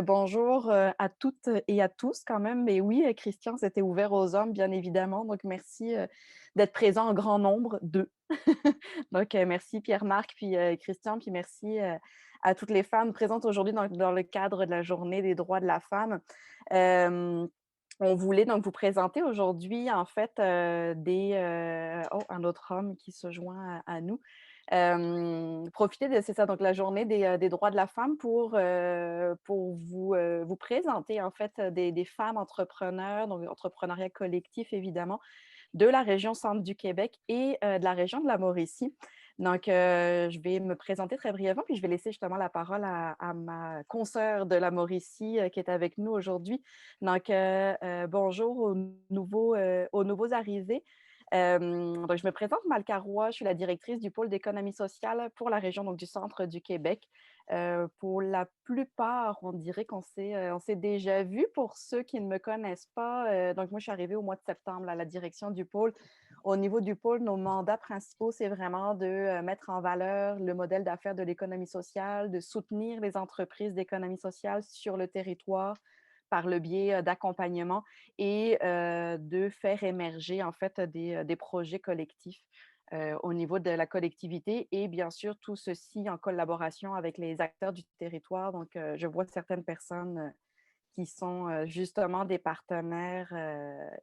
Bonjour, à toutes et à tous quand même. Mais oui, Christian, c'était ouvert aux hommes, bien évidemment. Donc merci, d'être présents en grand nombre, 2. Donc, merci Pierre-Marc, puis, Christian, puis merci, à toutes les femmes présentes aujourd'hui dans le cadre de la Journée des droits de la femme. Hem, on voulait donc vous présenter aujourd'hui, en fait, un autre homme qui se joint à nous. Profiter de c'est ça, donc la journée des droits de la femme pour vous, vous présenter en fait, des femmes entrepreneurs, donc entrepreneuriat collectif évidemment, de la région centre du Québec et de la région de la Mauricie. Donc, je vais me présenter très brièvement, puis je vais laisser justement la parole à ma consoeur de la Mauricie, qui est avec nous aujourd'hui. Donc, bonjour aux nouveaux arrivés. Donc je me présente, Malka Roy, je suis la directrice du pôle d'économie sociale pour la région donc du centre du Québec. Pour la plupart, on dirait on s'est déjà vu. Pour ceux qui ne me connaissent pas, donc moi, je suis arrivée au mois de septembre à la direction du pôle. Au niveau du pôle, nos mandats principaux, c'est vraiment de, mettre en valeur le modèle d'affaires de l'économie sociale, de soutenir les entreprises d'économie sociale sur le territoire par le biais, d'accompagnement et de faire émerger en fait des projets collectifs, au niveau de la collectivité et bien sûr tout ceci en collaboration avec les acteurs du territoire. Donc, je vois certaines personnes, qui sont, justement des partenaires,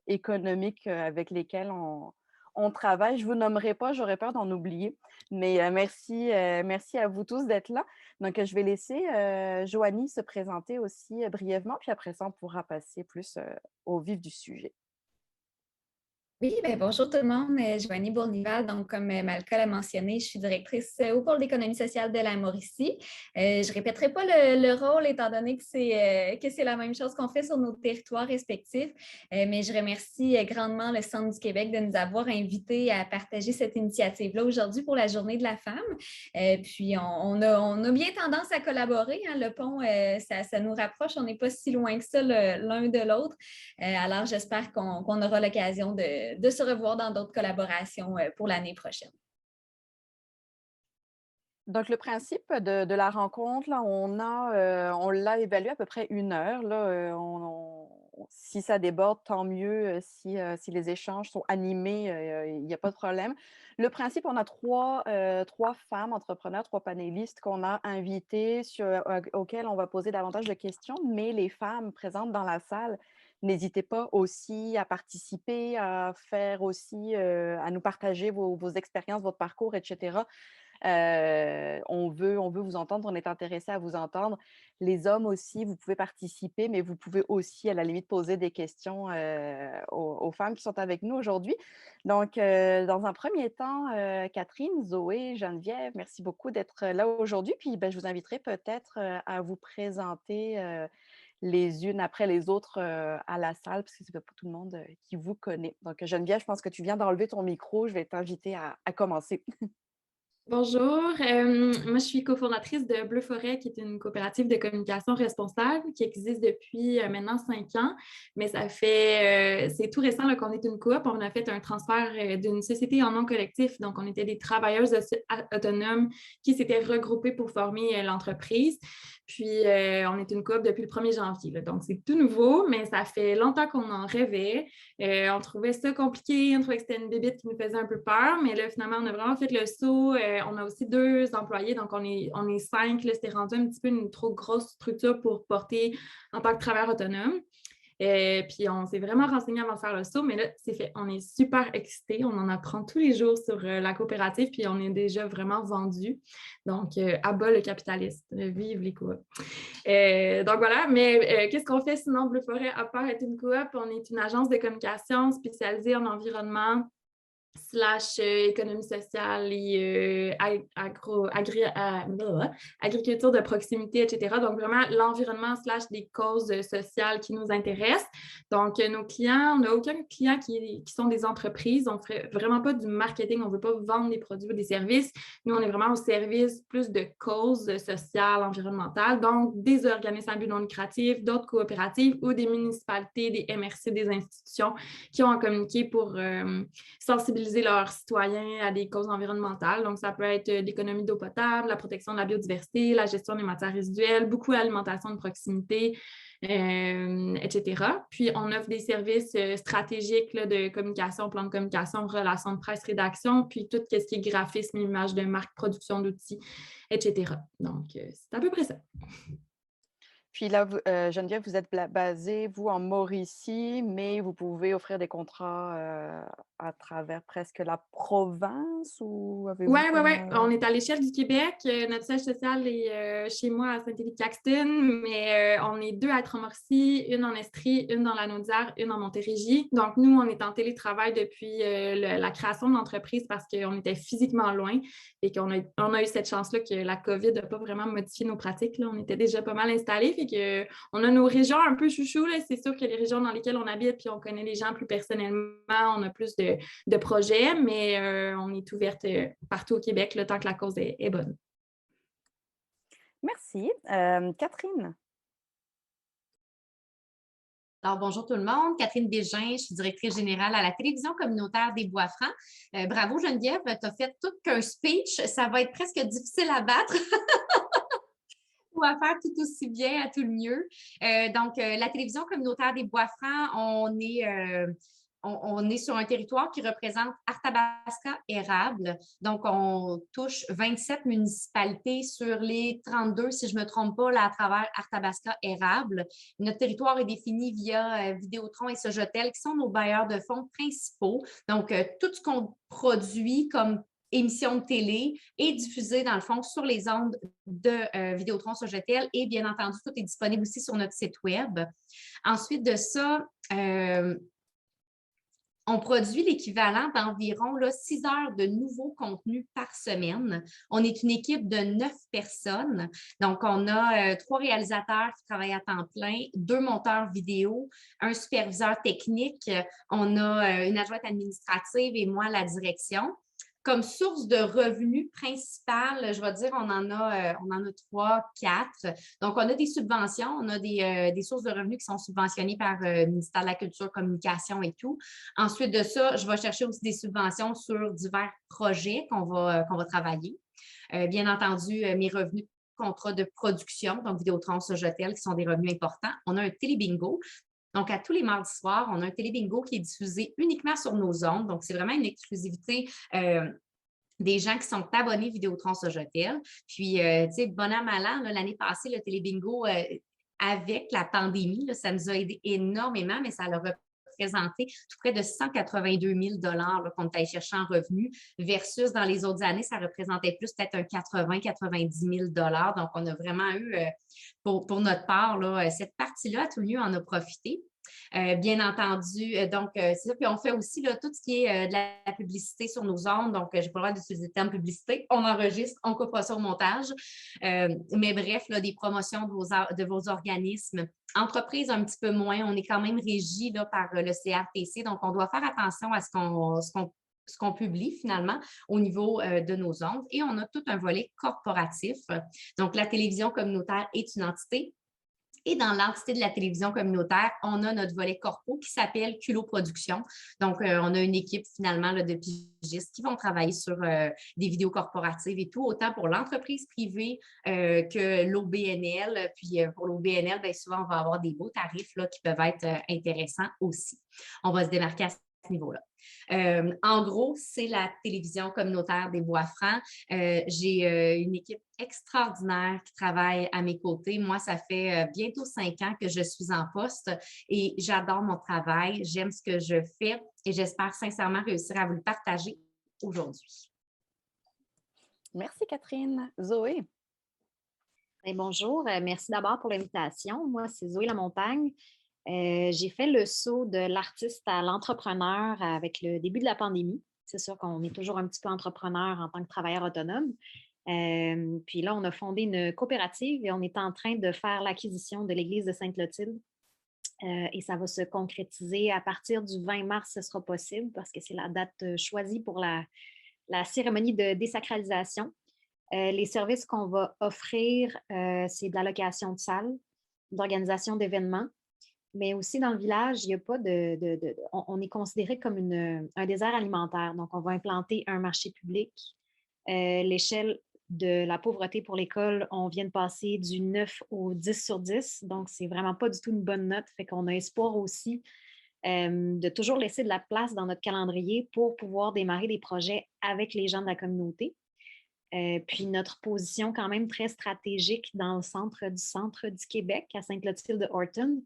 économiques, avec lesquels on travaille. Je ne vous nommerai pas, j'aurais peur d'en oublier, mais merci à vous tous d'être là. Donc, je vais laisser, Joanie se présenter aussi, brièvement, puis après ça, on pourra passer plus, au vif du sujet. Oui, ben, bonjour tout le monde. Joanie Bournival. Donc, comme Malca l'a mentionné, je suis directrice au pôle d'économie sociale de la Mauricie. Je ne répéterai pas le rôle étant donné que c'est la même chose qu'on fait sur nos territoires respectifs, mais je remercie grandement le Centre du Québec de nous avoir invités à partager cette initiative-là aujourd'hui pour la Journée de la femme. Puis, on a bien tendance à collaborer, hein. Le pont, ça nous rapproche. On n'est pas si loin que ça l'un de l'autre. Alors, j'espère qu'on aura l'occasion de se revoir dans d'autres collaborations pour l'année prochaine. Donc, le principe de la rencontre, là, on l'a évalué à peu près 1 heure. Là, si ça déborde, tant mieux. Si les échanges sont animés, il n'y a pas de problème. Le principe, on a trois femmes entrepreneurs, 3 panélistes qu'on a invitées auxquelles on va poser davantage de questions. Mais les femmes présentes dans la salle, n'hésitez pas aussi à participer, à faire aussi, à nous partager vos expériences, votre parcours, etc. On veut vous entendre, on est intéressé à vous entendre. Les hommes aussi, vous pouvez participer, mais vous pouvez aussi, à la limite, poser des questions, aux femmes qui sont avec nous aujourd'hui. Donc, dans un premier temps, Catherine, Zoé, Geneviève, merci beaucoup d'être là aujourd'hui. Puis, ben, je vous inviterai peut-être, à vous présenter, les unes après les autres, à la salle, parce que c'est pas tout le monde, qui vous connaît. Donc, Geneviève, je pense que tu viens d'enlever ton micro. Je vais t'inviter à commencer. Bonjour, moi je suis cofondatrice de Bleu Forêt, qui est une coopérative de communication responsable qui existe depuis maintenant 5 ans, mais c'est tout récent là, qu'on est une coop. On a fait un transfert d'une société en nom collectif, donc on était des travailleuses autonomes qui s'étaient regroupées pour former l'entreprise. Puis on est une coop depuis le 1er janvier, là, donc c'est tout nouveau, mais ça fait longtemps qu'on en rêvait. On trouvait ça compliqué, on trouvait que c'était une bébite qui nous faisait un peu peur, mais là, finalement, on a vraiment fait le saut. On a aussi 2 employés, donc on est 5. Là, c'était rendu un petit peu une trop grosse structure pour porter en tant que travailleur autonome. Puis on s'est vraiment renseigné avant de faire le saut, mais là, c'est fait. On est super excités. On en apprend tous les jours sur la coopérative, puis on est déjà vraiment vendus. Donc, à bas le capitalisme. Vive les coops. Donc voilà, mais qu'est-ce qu'on fait sinon, Bleu Forêt, à part être une coop? On est une agence de communication spécialisée en environnement, économie sociale et agriculture de proximité, etc. Donc, vraiment, l'environnement des causes sociales qui nous intéressent. Donc, nos clients, on n'a aucun client qui sont des entreprises. On ne ferait vraiment pas du marketing. On ne veut pas vendre des produits ou des services. Nous, on est vraiment au service plus de causes sociales, environnementales. Donc, des organismes à but non lucratif, d'autres coopératives ou des municipalités, des MRC, des institutions qui ont à communiquer pour sensibiliser mobiliser leurs citoyens à des causes environnementales. Donc, ça peut être l'économie d'eau potable, la protection de la biodiversité, la gestion des matières résiduelles, beaucoup d'alimentation de proximité, etc. Puis, on offre des services stratégiques là, de communication, plan de communication, relations de presse, rédaction, puis tout ce qui est graphisme, image de marque, production d'outils, etc. Donc, c'est à peu près ça. Puis là, Geneviève, vous êtes basée, vous, en Mauricie, mais vous pouvez offrir des contrats à travers presque la province ou Oui, avez-vous oui, oui. comme... On est à l'échelle du Québec. Notre siège social est chez moi à Saint-Élie-Caxton, mais on est 2 à être en Mauricie, une en Estrie, une dans la Naudière, une en Montérégie. Donc, nous, on est en télétravail depuis la création de l'entreprise parce qu'on était physiquement loin et on a eu cette chance-là que la COVID n'a pas vraiment modifié nos pratiques. Là. On était déjà pas mal installés. Fait que, on a nos régions un peu chouchou. Là. C'est sûr que les régions dans lesquelles on habite, puis on connaît les gens plus personnellement, on a plus de projets, mais on est ouverte partout au Québec, le temps que la cause est bonne. Merci. Catherine? Alors, bonjour tout le monde. Catherine Bégin, je suis directrice générale à la télévision communautaire des Bois-Francs. Bravo Geneviève, tu as fait tout qu'un speech. Ça va être presque difficile à battre. Ou à faire tout aussi bien, à tout le mieux. Donc, la télévision communautaire des Bois-Francs, on est sur un territoire qui représente Arthabasca érable. Donc, on touche 27 municipalités sur les 32, si je ne me trompe pas, là, à travers Arthabasca érable. Notre territoire est défini via Vidéotron et Sogetel, qui sont nos bailleurs de fonds principaux. Donc, tout ce qu'on produit comme émissions de télé est diffusée, dans le fond, sur les ondes de Vidéotron Sogetel et bien entendu, tout est disponible aussi sur notre site Web. Ensuite de ça, on produit l'équivalent d'environ 6 heures de nouveaux contenus par semaine. On est une équipe de 9 personnes. Donc, on a 3 réalisateurs qui travaillent à temps plein, 2 monteurs vidéo, un superviseur technique, on a une adjointe administrative et moi, la direction. Comme source de revenus principales, je vais dire, on en a 3, 4. Donc, on a des subventions, on a des sources de revenus qui sont subventionnées par le ministère de la Culture, Communication et tout. Ensuite de ça, je vais chercher aussi des subventions sur divers projets qu'on va travailler. Bien entendu, mes revenus contrats de production, donc Vidéotron, Sogetel, qui sont des revenus importants. On a un télébingo. Donc, à tous les mardis soirs, on a un télébingo qui est diffusé uniquement sur nos ondes. Donc, c'est vraiment une exclusivité des gens qui sont abonnés Vidéotron Sogetel. Puis, tu sais, bon an, mal an, l'année passée, le télébingo, avec la pandémie, là, ça nous a aidé énormément, mais ça a représenté tout près de 182 000 qu'on est allé chercher en revenus versus dans les autres années, ça représentait plus peut-être un 80-90 000 $. Donc, on a vraiment eu, pour notre part, là, cette partie-là, à tout le lieu, en a profité. Bien entendu, donc, c'est ça. Puis on fait aussi là, tout ce qui est de la publicité sur nos ondes. Donc, je n'ai pas le droit d'utiliser le terme publicité. On enregistre, on ne coupe pas ça au montage. Mais bref, là, des promotions de vos organismes. Entreprise, un petit peu moins. On est quand même régi là, par le CRTC. Donc, on doit faire attention à ce qu'on publie finalement au niveau de nos ondes. Et on a tout un volet corporatif. Donc, la télévision communautaire est une entité. Et dans l'entité de la télévision communautaire, on a notre volet corpo qui s'appelle Culot Production. Donc, on a une équipe finalement là, de pigistes qui vont travailler sur des vidéos corporatives et tout, autant pour l'entreprise privée que l'OBNL. Puis pour l'OBNL, bien souvent, on va avoir des beaux tarifs là, qui peuvent être intéressants aussi. On va se démarquer à ce niveau-là. En gros, c'est la télévision communautaire des Bois-Francs. J'ai une équipe extraordinaire qui travaille à mes côtés. Moi, ça fait bientôt 5 ans que je suis en poste et j'adore mon travail. J'aime ce que je fais et j'espère sincèrement réussir à vous le partager aujourd'hui. Merci, Catherine. Zoé? Et bonjour, merci d'abord pour l'invitation. Moi, c'est Zoé Lamontagne. J'ai fait le saut de l'artiste à l'entrepreneur avec le début de la pandémie. C'est sûr qu'on est toujours un petit peu entrepreneur en tant que travailleur autonome. Puis là, on a fondé une coopérative et on est en train de faire l'acquisition de l'église de Sainte-Clotilde. Et ça va se concrétiser à partir du 20 mars, ce sera possible parce que c'est la date choisie pour la cérémonie de désacralisation. Les services qu'on va offrir, c'est de la location de salles, d'organisation d'événements, Mais aussi dans le village, il n'y a pas on est considéré comme un désert alimentaire. Donc, on va implanter un marché public. L'échelle de la pauvreté pour l'école, on vient de passer du 9 au 10 sur 10. Donc, c'est vraiment pas du tout une bonne note. Fait qu'on a espoir aussi de toujours laisser de la place dans notre calendrier pour pouvoir démarrer des projets avec les gens de la communauté. Puis notre position quand même très stratégique dans le centre du Québec, à Sainte-Clotilde-de-Horton,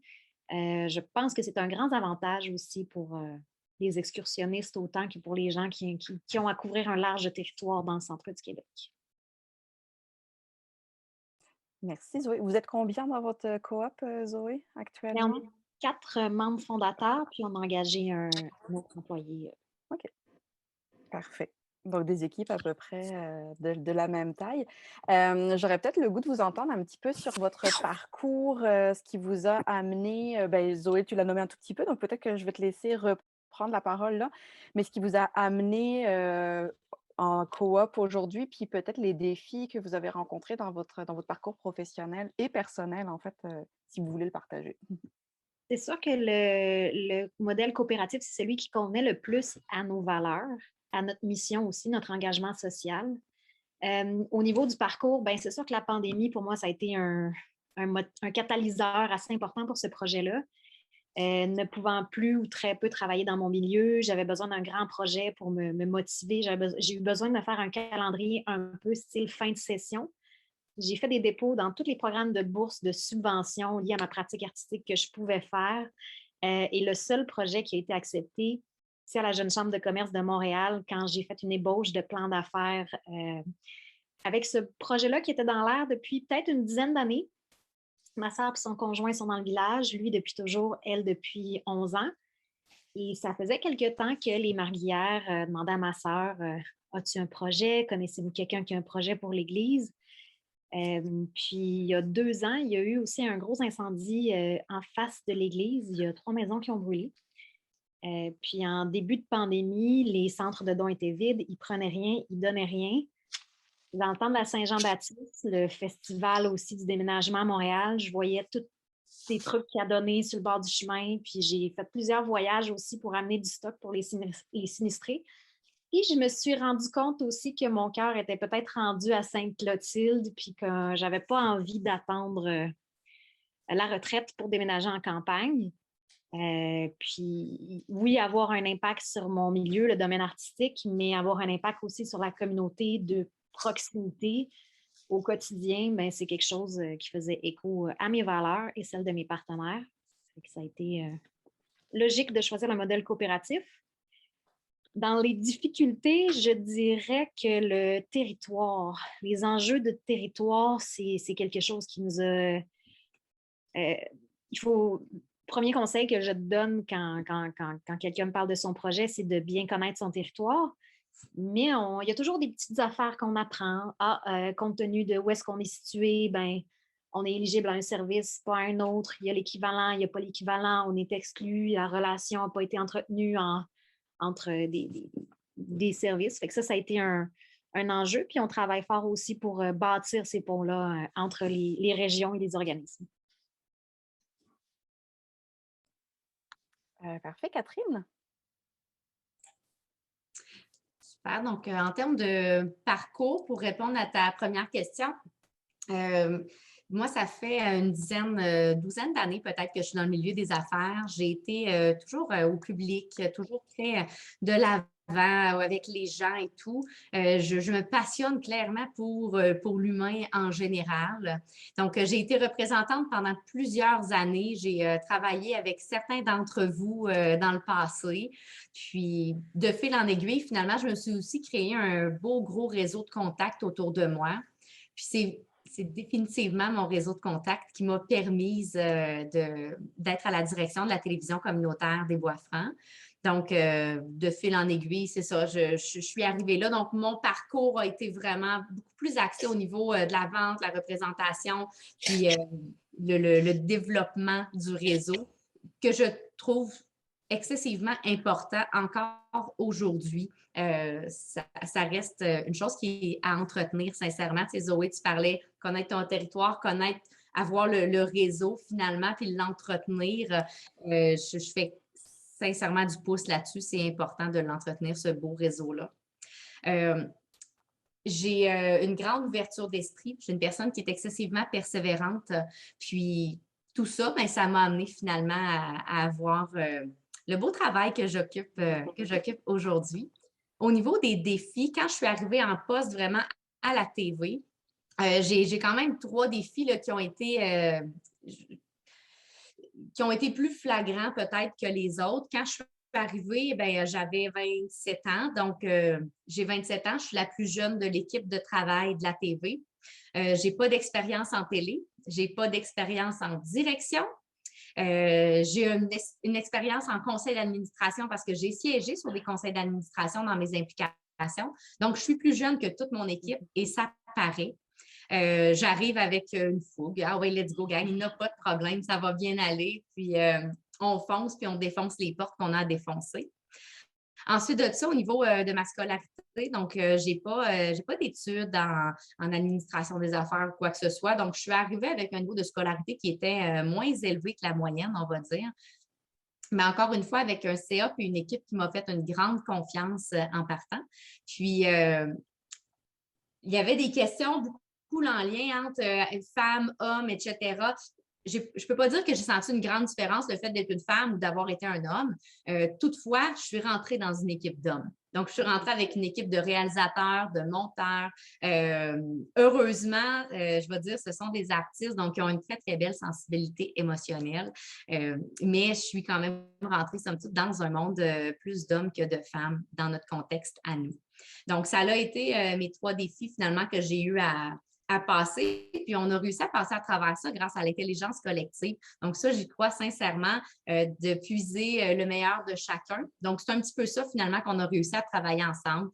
je pense que c'est un grand avantage aussi pour les excursionnistes autant que pour les gens qui ont à couvrir un large territoire dans le centre du Québec. Merci, Zoé. Vous êtes combien dans votre coop, Zoé, Mais actuellement? on est 4 membres fondateurs, puis on a engagé un autre employé. OK, parfait. Donc, des équipes à peu près de la même taille. J'aurais peut-être le goût de vous entendre un petit peu sur votre parcours, ce qui vous a amené, ben, Zoé, tu l'as nommé un tout petit peu, donc peut-être que je vais te laisser reprendre la parole là, mais ce qui vous a amené en coop aujourd'hui, puis peut-être les défis que vous avez rencontrés dans votre parcours professionnel et personnel, en fait, si vous voulez le partager. C'est sûr que le modèle coopératif, c'est celui qui convenait le plus à nos valeurs, à notre mission aussi, notre engagement social. Au niveau du parcours, ben, c'est sûr que la pandémie, pour moi, ça a été un catalyseur assez important pour ce projet-là. Ne pouvant plus ou très peu travailler dans mon milieu, j'avais besoin d'un grand projet pour me motiver. J'ai eu besoin de me faire un calendrier un peu style fin de session. J'ai fait des dépôts dans tous les programmes de bourse, de subventions liés à ma pratique artistique que je pouvais faire. Et le seul projet qui a été accepté, c'est à la Jeune Chambre de commerce de Montréal, quand j'ai fait une ébauche de plan d'affaires avec ce projet-là qui était dans l'air depuis peut-être une dizaine d'années. Ma sœur et son conjoint sont dans le village, lui depuis toujours, elle depuis 11 ans. Et ça faisait quelque temps que les Marguillères demandaient à ma sœur As-tu un projet? Connaissez-vous quelqu'un qui a un projet pour l'Église? Puis il y a 2 ans, il y a eu aussi un gros incendie en face de l'église. Il y a 3 maisons qui ont brûlé. Puis en début de pandémie, les centres de dons étaient vides, ils ne prenaient rien, ils ne donnaient rien. Dans le temps de la Saint-Jean-Baptiste, le festival aussi du déménagement à Montréal, je voyais tous ces trucs qu'il a donnés sur le bord du chemin. Puis j'ai fait plusieurs voyages aussi pour amener du stock pour les sinistrés. Puis je me suis rendu compte aussi que mon cœur était peut-être rendu à Sainte-Clotilde, puis que j'avais pas envie d'attendre la retraite pour déménager en campagne. Puis oui, avoir un impact sur mon milieu, le domaine artistique, mais avoir un impact aussi sur la communauté de proximité au quotidien, ben, c'est quelque chose qui faisait écho à mes valeurs et celles de mes partenaires. Ça a été logique de choisir le modèle coopératif. Dans les difficultés, je dirais que le territoire, les enjeux de territoire, c'est quelque chose qui nous a... il faut... Premier conseil que je te donne quand quelqu'un me parle de son projet, c'est de bien connaître son territoire. Mais il y a toujours des petites affaires qu'on apprend. Compte tenu de où est-ce qu'on est situé, ben, on est éligible à un service, pas à un autre. Il y a l'équivalent, il n'y a pas l'équivalent. On est exclu, la relation n'a pas été entretenue entre des services. Fait que ça a été un enjeu. Puis on travaille fort aussi pour bâtir ces ponts-là entre les régions et les organismes. Parfait, Catherine. Super. Donc, en termes de parcours, pour répondre à ta première question, moi, ça fait une douzaine d'années peut-être que je suis dans le milieu des affaires. J'ai été toujours au public, toujours très de l'avant avec les gens et tout. Je me passionne clairement pour l'humain en général. Donc, j'ai été représentante pendant plusieurs années. J'ai travaillé avec certains d'entre vous dans le passé. Puis, de fil en aiguille, finalement, je me suis aussi créé un beau, gros réseau de contacts autour de moi. Puis, c'est définitivement mon réseau de contacts qui m'a permise d'être à la direction de la télévision communautaire des Bois-Francs. Donc, de fil en aiguille, c'est ça, je suis arrivée là. Donc, mon parcours a été vraiment beaucoup plus axé au niveau de la vente, la représentation, puis le développement du réseau que je trouve excessivement important encore aujourd'hui. Ça reste une chose qui est à entretenir sincèrement. Tu sais, Zoé, tu parlais connaître ton territoire, connaître avoir le réseau finalement, puis l'entretenir. Je fais sincèrement du pouce là-dessus. C'est important de l'entretenir, ce beau réseau-là. J'ai une grande ouverture d'esprit. Je suis une personne qui est excessivement persévérante. Puis tout ça, ben, ça m'a amené finalement à avoir le beau travail que j'occupe aujourd'hui. Au niveau des défis, quand je suis arrivée en poste vraiment à la TV, j'ai quand même 3 défis là, qui ont été plus flagrants peut-être que les autres. Quand je suis arrivée, ben, j'avais 27 ans. Donc, j'ai 27 ans. Je suis la plus jeune de l'équipe de travail de la TV. Je n'ai pas d'expérience en télé. Je n'ai pas d'expérience en direction. J'ai une expérience en conseil d'administration parce que j'ai siégé sur des conseils d'administration dans mes implications. Donc, je suis plus jeune que toute mon équipe et ça paraît. J'arrive avec une fougue. Ah oui, let's go, gang, il n'y a pas de problème, ça va bien aller. Puis on fonce, puis on défonce les portes qu'on a à défoncer. Ensuite de ça, au niveau de ma scolarité, donc j'ai pas d'études en administration des affaires ou quoi que ce soit. Donc, je suis arrivée avec un niveau de scolarité qui était moins élevé que la moyenne, on va dire. Mais encore une fois, avec un CA puis une équipe qui m'a fait une grande confiance en partant. Puis, il y avait des questions beaucoup en lien entre femmes, hommes, etc. Je ne peux pas dire que j'ai senti une grande différence, le fait d'être une femme ou d'avoir été un homme. Toutefois, je suis rentrée dans une équipe d'hommes. Donc, je suis rentrée avec une équipe de réalisateurs, de monteurs. Heureusement, je vais dire, ce sont des artistes, donc qui ont une très, très belle sensibilité émotionnelle. Mais je suis quand même rentrée, somme toute, dans un monde plus d'hommes que de femmes dans notre contexte à nous. Donc, ça a été mes 3 défis, finalement, que j'ai eu à passer. Puis, on a réussi à passer à travers ça grâce à l'intelligence collective. Donc, ça, j'y crois sincèrement, de puiser le meilleur de chacun. Donc, c'est un petit peu ça, finalement, qu'on a réussi à travailler ensemble.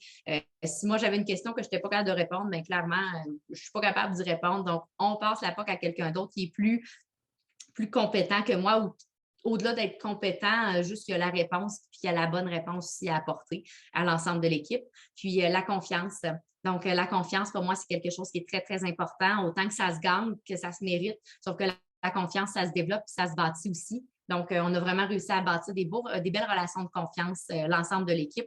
Si moi, j'avais une question que je n'étais pas capable de répondre, bien clairement, je ne suis pas capable d'y répondre. Donc, on passe la POC à quelqu'un d'autre qui est plus compétent que moi ou au-delà d'être compétent, juste qu'il y a la réponse, puis qu'il y a la bonne réponse aussi à apporter à l'ensemble de l'équipe. Puis la confiance. Donc, la confiance, pour moi, c'est quelque chose qui est très, très important, autant que ça se gagne, que ça se mérite. Sauf que la confiance, ça se développe, puis ça se bâtit aussi. Donc, on a vraiment réussi à bâtir des belles relations de confiance, l'ensemble de l'équipe.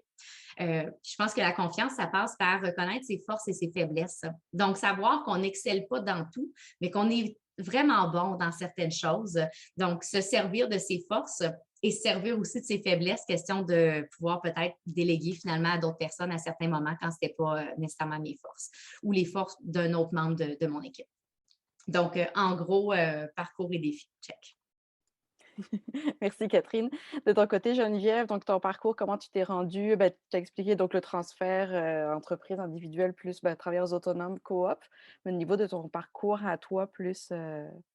Je pense que la confiance, ça passe par reconnaître ses forces et ses faiblesses. Donc, savoir qu'on n'excelle pas dans tout, mais qu'on est vraiment bon dans certaines choses. Donc, se servir de ses forces et servir aussi de ses faiblesses, question de pouvoir peut-être déléguer finalement à d'autres personnes à certains moments quand ce n'était pas nécessairement mes forces ou les forces d'un autre membre de mon équipe. Donc, en gros, parcours et défis, check. Merci Catherine. De ton côté, Geneviève, donc ton parcours, comment tu t'es rendue? Ben, tu as expliqué donc le transfert entreprise individuelle plus travailleurs autonomes, coop. Mais au niveau de ton parcours à toi, plus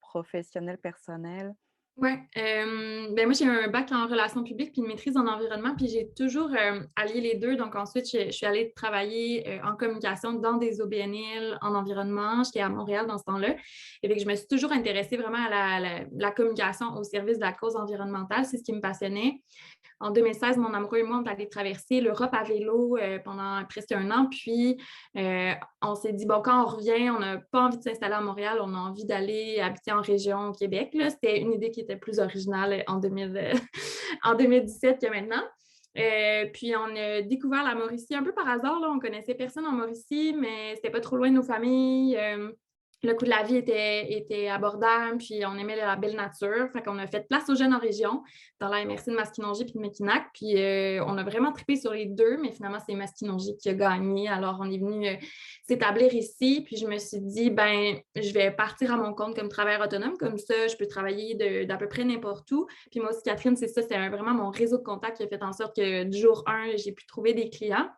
professionnel, personnel. Oui, ben moi j'ai un bac en relations publiques puis une maîtrise en environnement, puis j'ai toujours allié les deux. Donc ensuite, je suis allée travailler en communication dans des OBNL en environnement. J'étais à Montréal dans ce temps-là. Et fait que je me suis toujours intéressée vraiment à la communication au service de la cause environnementale. C'est ce qui me passionnait. En 2016, mon amoureux et moi, on est allés traverser l'Europe à vélo pendant presque 1 an. Puis, on s'est dit, bon, quand on revient, on n'a pas envie de s'installer à Montréal, on a envie d'aller habiter en région au Québec. Là. C'était une idée qui était plus originale en 2017 que maintenant. Puis, on a découvert la Mauricie un peu par hasard. Là. On ne connaissait personne en Mauricie, mais c'était pas trop loin de nos familles. Le coût de la vie était abordable, puis on aimait la belle nature. Fait qu'on a fait place aux jeunes en région, dans la MRC de Masquinongé puis de Mackinac. Puis on a vraiment trippé sur les deux, mais finalement, c'est Masquinongé qui a gagné. Alors, on est venu s'établir ici. Puis je me suis dit, ben, je vais partir à mon compte comme travailleur autonome. Comme ça, je peux travailler d'à peu près n'importe où. Puis moi aussi, Catherine, c'est ça, c'est vraiment mon réseau de contacts qui a fait en sorte que du jour 1, j'ai pu trouver des clients.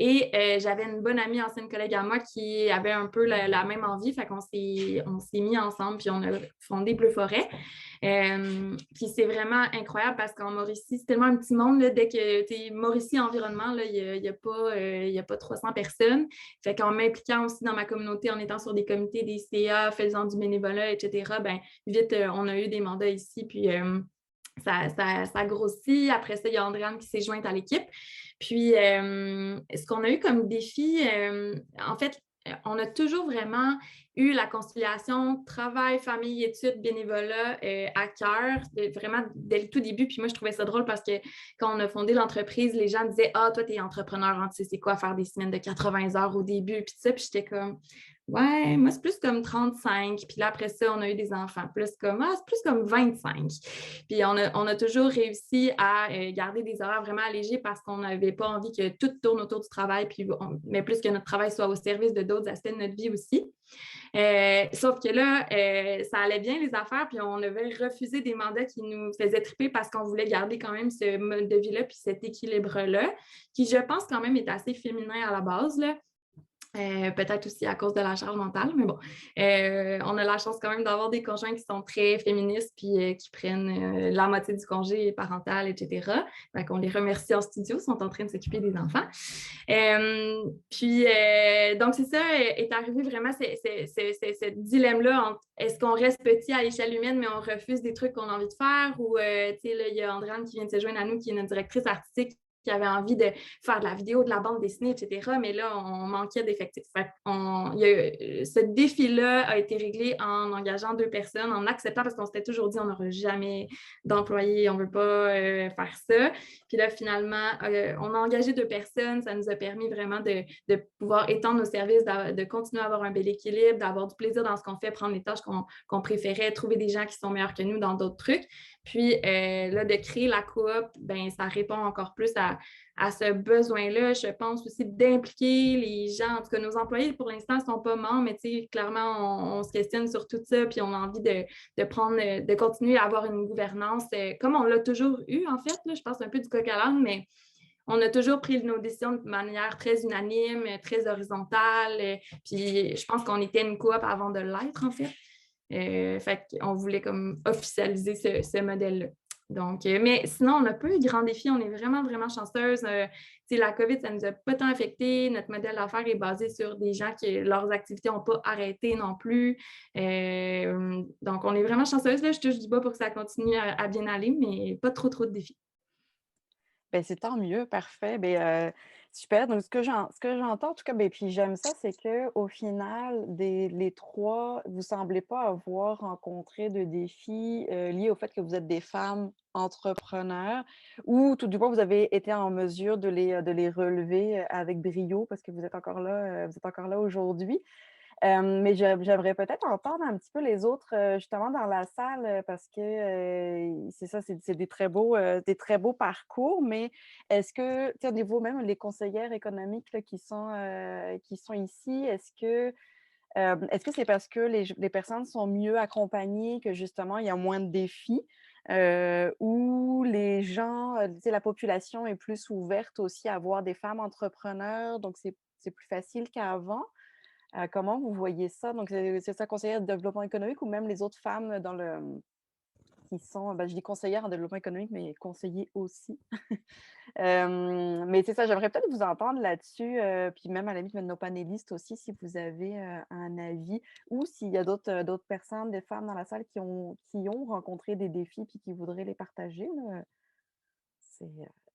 Et j'avais une bonne amie, ancienne collègue à moi, qui avait un peu la même envie. Fait qu'on s'est mis ensemble, puis on a fondé Bleu Forêt. Puis c'est vraiment incroyable parce qu'en Mauricie, c'est tellement un petit monde. Là, dès que tu es Mauricie Environnement, il n'y a pas 300 personnes. Fait qu'en m'impliquant aussi dans ma communauté, en étant sur des comités, des CA, faisant du bénévolat, etc., ben vite, on a eu des mandats ici. Puis ça grossit. Après ça, il y a Andréane qui s'est jointe à l'équipe. Puis, ce qu'on a eu comme défi, en fait, on a toujours vraiment eu la conciliation travail, famille, études, bénévolat à cœur, vraiment dès le tout début. Puis moi, je trouvais ça drôle parce que quand on a fondé l'entreprise, les gens disaient « Ah, toi, t'es entrepreneur, hein, tu sais c'est quoi faire des semaines de 80 heures au début? » Puis tout ça, puis j'étais comme « Ouais, moi, c'est plus comme 35. » Puis là, après ça, on a eu des enfants. Plus comme « Ah, c'est plus comme 25. » Puis on a toujours réussi à garder des horaires vraiment allégés parce qu'on n'avait pas envie que tout tourne autour du travail, mais plus que notre travail soit au service de d'autres aspects de notre vie aussi. Sauf que là, ça allait bien les affaires, puis on avait refusé des mandats qui nous faisaient triper parce qu'on voulait garder quand même ce mode de vie-là, puis cet équilibre-là, qui, je pense, quand même est assez féminin à la base, là. Peut-être aussi à cause de la charge mentale, mais bon, on a la chance quand même d'avoir des conjoints qui sont très féministes puis qui prennent la moitié du congé parental, etc. Fait qu'on les remercie en studio, ils sont en train de s'occuper des enfants. Donc, c'est ça, est arrivé vraiment ce dilemme-là entre est-ce qu'on reste petit à l'échelle humaine, mais on refuse des trucs qu'on a envie de faire, ou, tu sais, là, il y a Andréane qui vient de se joindre à nous, qui est notre directrice artistique, qui avait envie de faire de la vidéo, de la bande dessinée, etc. Mais là, on manquait d'effectifs. Ce défi-là a été réglé en engageant 2 personnes, en acceptant, parce qu'on s'était toujours dit on n'aura jamais d'employés, on ne veut pas faire ça. Puis là, finalement, on a engagé 2 personnes. Ça nous a permis vraiment de pouvoir étendre nos services, de continuer à avoir un bel équilibre, d'avoir du plaisir dans ce qu'on fait, prendre les tâches qu'on préférait, trouver des gens qui sont meilleurs que nous dans d'autres trucs. Puis là, de créer la coop, ben, ça répond encore plus à ce besoin-là. Je pense aussi d'impliquer les gens. En tout cas, nos employés, pour l'instant, ne sont pas membres, mais clairement, on se questionne sur tout ça, puis on a envie de continuer à avoir une gouvernance comme on l'a toujours eu, en fait. Là, je pense un peu du coq à l'âne, mais on a toujours pris nos décisions de manière très unanime, très horizontale. Puis je pense qu'on était une coop avant de l'être, en fait. Fait qu'on voulait comme officialiser ce modèle-là. Donc, mais sinon, on n'a pas eu de grands défis. On est vraiment, vraiment chanceuse. La COVID, ça ne nous a pas tant affecté. Notre modèle d'affaires est basé sur des gens qui, leurs activités n'ont pas arrêté non plus. Donc, on est vraiment chanceuse. Là, je touche du bois pour que ça continue à bien aller, mais pas trop, trop de défis. Ben, c'est tant mieux, parfait. Ben, super. Donc, ce que j'entends, en tout cas, ben, puis j'aime ça, c'est qu'au final, les trois, vous ne semblez pas avoir rencontré de défis liés au fait que vous êtes des femmes entrepreneurs, ou tout du moins, vous avez été en mesure de les relever avec brio parce que vous êtes encore là aujourd'hui. Mais j'aimerais peut-être entendre un petit peu les autres, justement dans la salle, parce que, c'est ça, c'est des des très beaux parcours, mais est-ce que, tu sais, au niveau même les conseillères économiques là, qui sont ici, est-ce que c'est parce que les personnes sont mieux accompagnées, que justement il y a moins de défis, ou les gens, tu sais, la population est plus ouverte aussi à voir des femmes entrepreneurs, donc c'est plus facile qu'avant? Comment vous voyez ça? Donc, c'est ça, conseillère de développement économique ou même les autres femmes qui sont, ben, je dis conseillères en développement économique, mais conseillers aussi. Mais c'est ça, j'aimerais peut-être vous entendre là-dessus, puis même à la limite, même nos panélistes aussi, si vous avez un avis ou s'il y a d'autres personnes, des femmes dans la salle qui ont rencontré des défis puis qui voudraient les partager, là.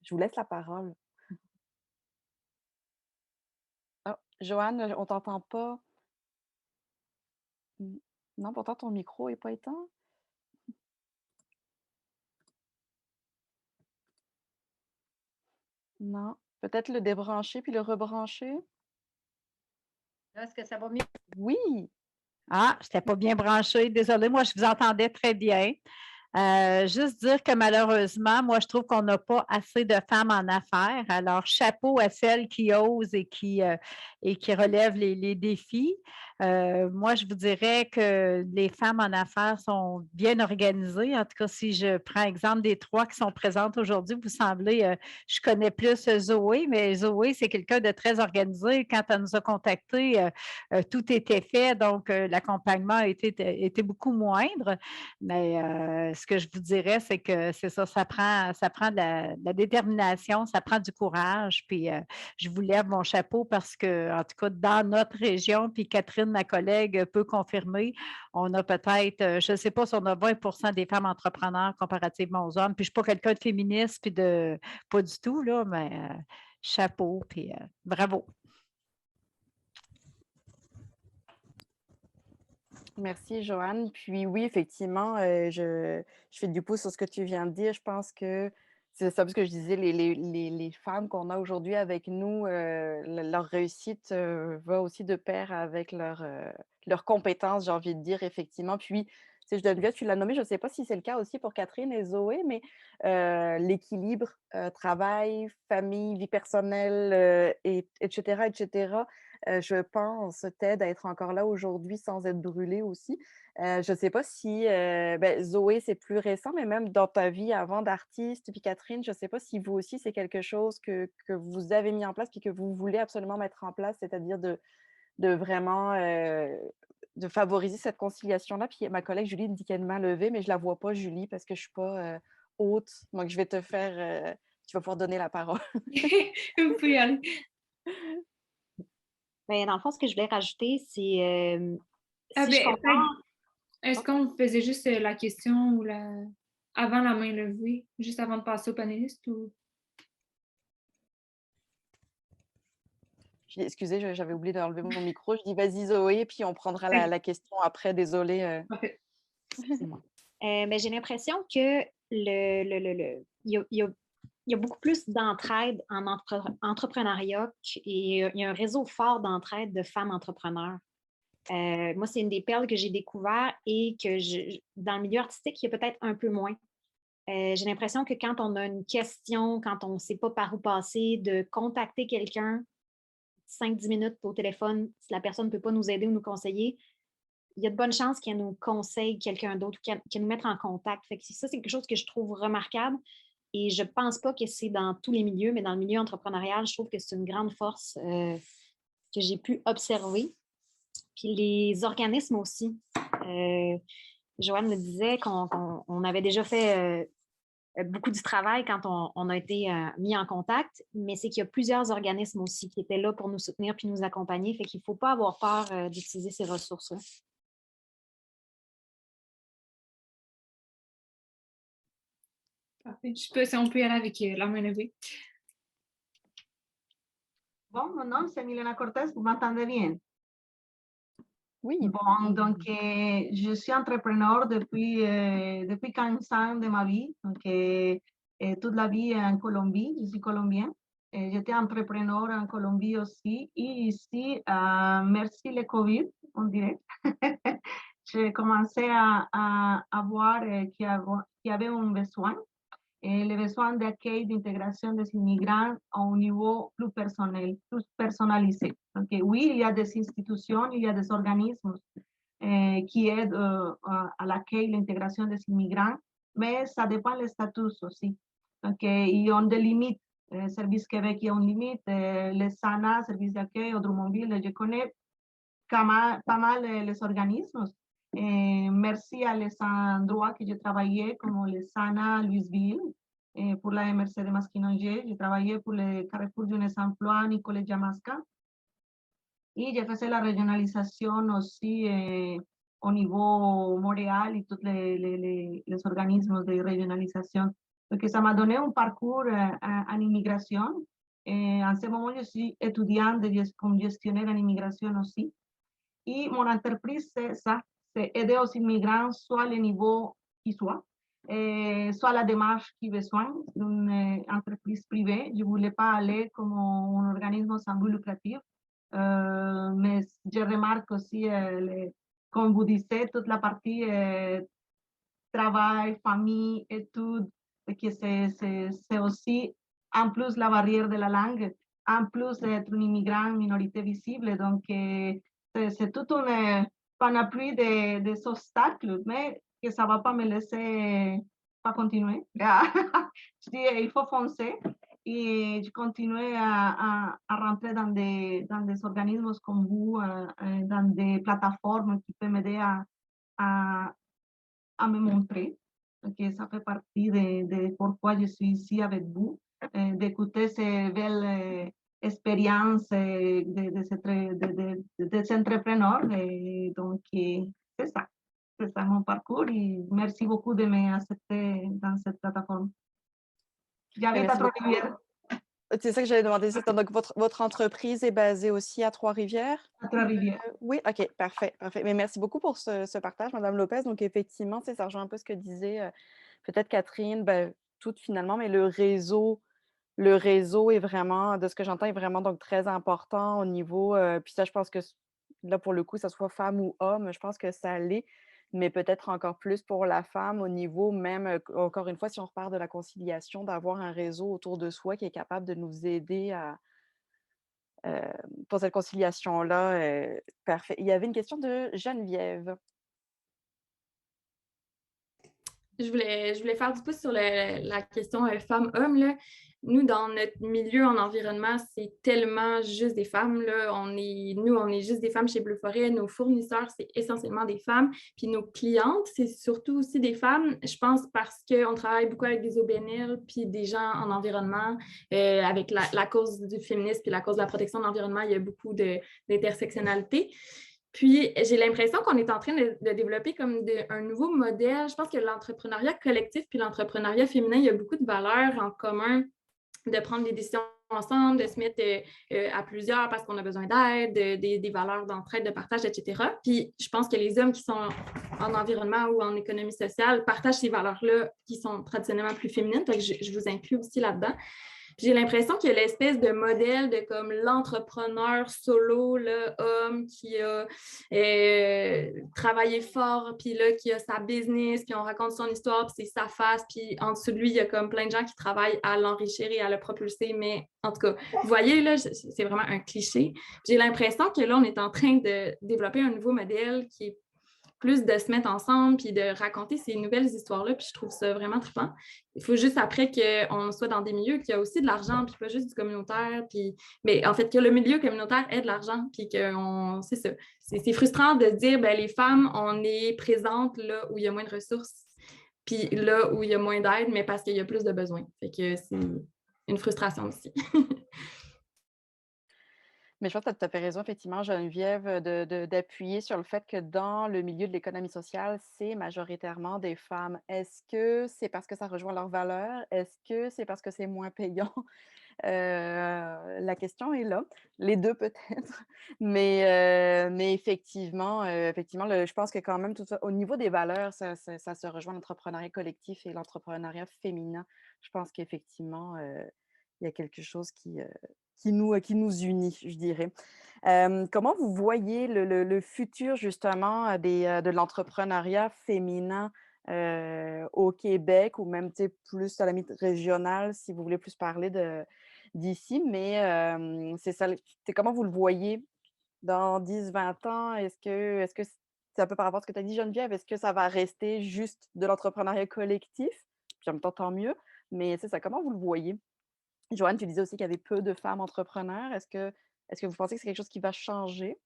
Je vous laisse la parole. Ah, Joanne, on t'entend pas. Mmh. Non, pourtant ton micro est pas éteint? Non. Peut-être le débrancher puis le rebrancher? Là, est-ce que ça va mieux? Oui! Ah, je n'étais pas bien branchée. Désolée, moi, je vous entendais très bien. Juste dire que malheureusement, moi, je trouve qu'on n'a pas assez de femmes en affaires. Alors, chapeau à celles qui osent et qui relèvent les défis. Moi, je vous dirais que les femmes en affaires sont bien organisées. En tout cas, si je prends exemple des 3 qui sont présentes aujourd'hui, vous semblez, je connais plus Zoé, mais Zoé, c'est quelqu'un de très organisé. Quand elle nous a contactés, tout était fait, donc l'accompagnement était beaucoup moindre. Mais ce que je vous dirais, c'est que c'est ça, ça prend de la détermination, ça prend du courage. Puis je vous lève mon chapeau parce que, en tout cas, dans notre région, puis Catherine, ma collègue, peut confirmer, on a peut-être, je ne sais pas si on a 20 des femmes entrepreneurs comparativement aux hommes. Puis je ne suis pas quelqu'un de féministe, puis pas du tout, là, mais chapeau, puis bravo. Merci, Joanne. Puis oui, effectivement, je fais du pouce sur ce que tu viens de dire. Je pense que c'est ça, parce que je disais, les femmes qu'on a aujourd'hui avec nous, leur réussite va aussi de pair avec leurs compétences, j'ai envie de dire, effectivement. Puis, tu sais, Geneviève, tu l'as nommé, je ne sais pas si c'est le cas aussi pour Catherine et Zoé, mais l'équilibre travail, famille, vie personnelle, etc., etc. Je pense, t'aide à être encore là aujourd'hui sans être brûlée aussi. Je ne sais pas si, Zoé, c'est plus récent, mais même dans ta vie avant d'artiste, puis Catherine, je ne sais pas si vous aussi, c'est quelque chose que vous avez mis en place puis que vous voulez absolument mettre en place, c'est-à-dire de vraiment de favoriser cette conciliation-là. Puis ma collègue Julie me dit qu'elle est main levée, mais je ne la vois pas, Julie, parce que je ne suis pas haute. Donc, je vais te faire, tu vas pouvoir donner la parole. Vous pouvez y aller. Ben, dans le fond, ce que je voulais rajouter, c'est Ah, si je compare. est-ce qu'on faisait juste la question ou avant la main levée, juste avant de passer au panéliste ou... Excusez, j'avais oublié d'enlever mon micro. Je dis vas-y Zoé, puis on prendra la question après. Désolée. Parfait. Excusez-moi. Mais j'ai l'impression que il y a beaucoup plus d'entraide en entrepreneuriat et il y a un réseau fort d'entraide de femmes entrepreneurs. Moi, c'est une des perles que j'ai découvert et que dans le milieu artistique, il y a peut-être un peu moins. J'ai l'impression que quand on a une question, quand on ne sait pas par où passer, de contacter quelqu'un 5-10 minutes au téléphone, si la personne ne peut pas nous aider ou nous conseiller, il y a de bonnes chances qu'elle nous conseille quelqu'un d'autre ou qu'elle nous mette en contact. Fait que ça, c'est quelque chose que je trouve remarquable et je ne pense pas que c'est dans tous les milieux, mais dans le milieu entrepreneurial, je trouve que c'est une grande force que j'ai pu observer. Puis les organismes aussi. Joanne me disait qu'on avait déjà fait beaucoup du travail quand on a été mis en contact, mais c'est qu'il y a plusieurs organismes aussi qui étaient là pour nous soutenir puis nous accompagner. Fait qu'il ne faut pas avoir peur d'utiliser ces ressources-là. Parfait. Je sais pas si on peut y aller avec la main levée. Bon, mon nom c'est Milena Cortés, vous m'entendez bien? Oui. Bon, donc je suis entrepreneur depuis 15 ans de ma vie, donc toute la vie en Colombie, je suis colombienne. J'étais entrepreneur en Colombie aussi et ici, merci le Covid, on dirait, j'ai commencé à voir qu'il y avait un besoin. Le besoin d'accueil d'intégration des immigrants à un niveau plus personnel, plus personnalisé. Donc, oui, il y a des institutions, il y a des organismes qui aident à l'accueil, l'intégration des immigrants, mais ça dépend du statut aussi. Donc, ils ont des limites. Service Québec, il y a une limite. Les SANA, Service d'accueil, Drummondville, je connais pas mal les organismes. Merci à les endroits que j'ai travaillé, comme les SANA, Louisville, pour la MRC de Masquinongé. J'ai travaillé pour le Carrefour Jeunesse Emploi, Nicolet Jamasca. Et j'ai fait la régionalisation aussi au niveau Montréal et tous les organismes de régionalisation. Donc, ça m'a donné un parcours en immigration. En ce moment, je suis étudiante comme gestionnaire en immigration aussi. Et mon entreprise, c'est ça, c'est aider aux immigrants, soit le niveau qui soit la démarche qui a besoin d'une entreprise privée. Je ne voulais pas aller comme un organisme sans but lucratif, mais je remarque aussi, comme vous disiez, toute la partie travail, famille, études, que c'est aussi, en plus la barrière de la langue, en plus d'être un immigrant, minorité visible, donc c'est toute une panoplie des obstacles, mais que ça ne va pas me laisser pas continuer. Je dis, il faut foncer et je continue à rentrer dans des organismes comme vous, dans des plateformes qui peuvent m'aider à me montrer. Que ça fait partie de pourquoi je suis ici avec vous, d'écouter ces belles expériences des entrepreneurs. Donc, c'est ça mon parcours et merci beaucoup de m'accepter dans cette plateforme. J'avais pas trop de C'est ça que j'allais demander. Donc, votre entreprise est basée aussi à Trois-Rivières? À Trois-Rivières. Oui, OK, parfait, parfait. Mais merci beaucoup pour ce partage, Madame Lopez. Donc, effectivement, ça rejoint un peu ce que disait peut-être Catherine, ben, tout finalement, mais le réseau est vraiment, de ce que j'entends, est vraiment donc très important au niveau, puis ça, je pense que là, pour le coup, ça soit femme ou homme, je pense que ça l'est, mais peut-être encore plus pour la femme au niveau même, encore une fois, si on repart de la conciliation, d'avoir un réseau autour de soi qui est capable de nous aider euh, pour cette conciliation-là. Parfait. Il y avait une question de Geneviève. Je voulais faire du pouce sur la question femmes-hommes, là. Nous, dans notre milieu en environnement, c'est tellement juste des femmes, là. On est juste des femmes chez Bleu Forêt. Nos fournisseurs, c'est essentiellement des femmes. Puis nos clientes, c'est surtout aussi des femmes. Je pense parce qu'on travaille beaucoup avec des OBNL puis des gens en environnement. Avec la cause du féminisme puis la cause de la protection de l'environnement, il y a beaucoup d'intersectionnalité. Puis, j'ai l'impression qu'on est en train de développer comme un nouveau modèle. Je pense que l'entrepreneuriat collectif puis l'entrepreneuriat féminin, il y a beaucoup de valeurs en commun, de prendre des décisions ensemble, de se mettre à plusieurs parce qu'on a besoin d'aide, des valeurs d'entraide, de partage, etc. Puis, je pense que les hommes qui sont en environnement ou en économie sociale partagent ces valeurs-là qui sont traditionnellement plus féminines. Donc, je vous inclus aussi là-dedans. J'ai l'impression qu'il y a l'espèce de modèle de comme l'entrepreneur solo, là, homme qui a travaillé fort, puis là, qui a sa business, puis on raconte son histoire, puis c'est sa face, puis en dessous de lui, il y a comme plein de gens qui travaillent à l'enrichir et à le propulser, mais en tout cas, vous voyez, là, c'est vraiment un cliché. J'ai l'impression que là, on est en train de développer un nouveau modèle qui est plus de se mettre ensemble puis de raconter ces nouvelles histoires-là, puis je trouve ça vraiment trippant. Il faut juste après qu'on soit dans des milieux qui a aussi de l'argent, puis pas juste du communautaire, puis mais en fait que le milieu communautaire ait de l'argent, puis c'est ça. C'est frustrant de dire, ben les femmes, on est présentes là où il y a moins de ressources, puis là où il y a moins d'aide, mais parce qu'il y a plus de besoins. Fait que c'est une frustration aussi. Mais je pense que tu as fait raison, effectivement, Geneviève, d'appuyer sur le fait que dans le milieu de l'économie sociale, c'est majoritairement des femmes. Est-ce que c'est parce que ça rejoint leurs valeurs? Est-ce que c'est parce que c'est moins payant? La question est là. Les deux peut-être. Mais effectivement, je pense que quand même, tout ça, au niveau des valeurs, ça se rejoint l'entrepreneuriat collectif et l'entrepreneuriat féminin. Je pense qu'effectivement, il y a quelque chose qui nous unit, je dirais. Comment vous voyez le futur justement de l'entrepreneuriat féminin au Québec ou même plus à la limite régionale, si vous voulez plus parler d'ici, mais c'est ça, comment vous le voyez dans 10-20 ans? Est-ce que c'est un peu par rapport à ce que tu as dit, Geneviève, est-ce que ça va rester juste de l'entrepreneuriat collectif? Puis en même temps, tant mieux, mais c'est ça, comment vous le voyez? Joanne, tu disais aussi qu'il y avait peu de femmes entrepreneurs. Est-ce que vous pensez que c'est quelque chose qui va changer?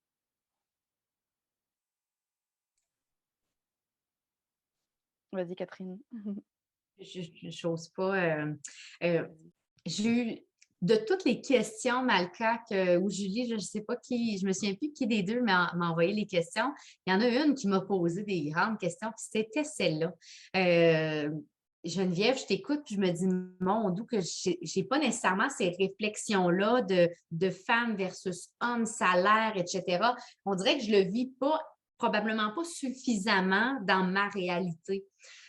Vas-y, Catherine. Je n'ose pas. J'ai eu de toutes les questions, Malka, ou Julie, je ne sais pas qui, je me souviens plus qui des deux m'a envoyé les questions. Il y en a une qui m'a posé des grandes questions, puis c'était celle-là. Geneviève, je t'écoute, puis je me dis, mon Dieu, que je n'ai pas nécessairement ces réflexions-là de femmes versus hommes, salaire, etc. On dirait que je ne le vis pas, probablement pas suffisamment dans ma réalité.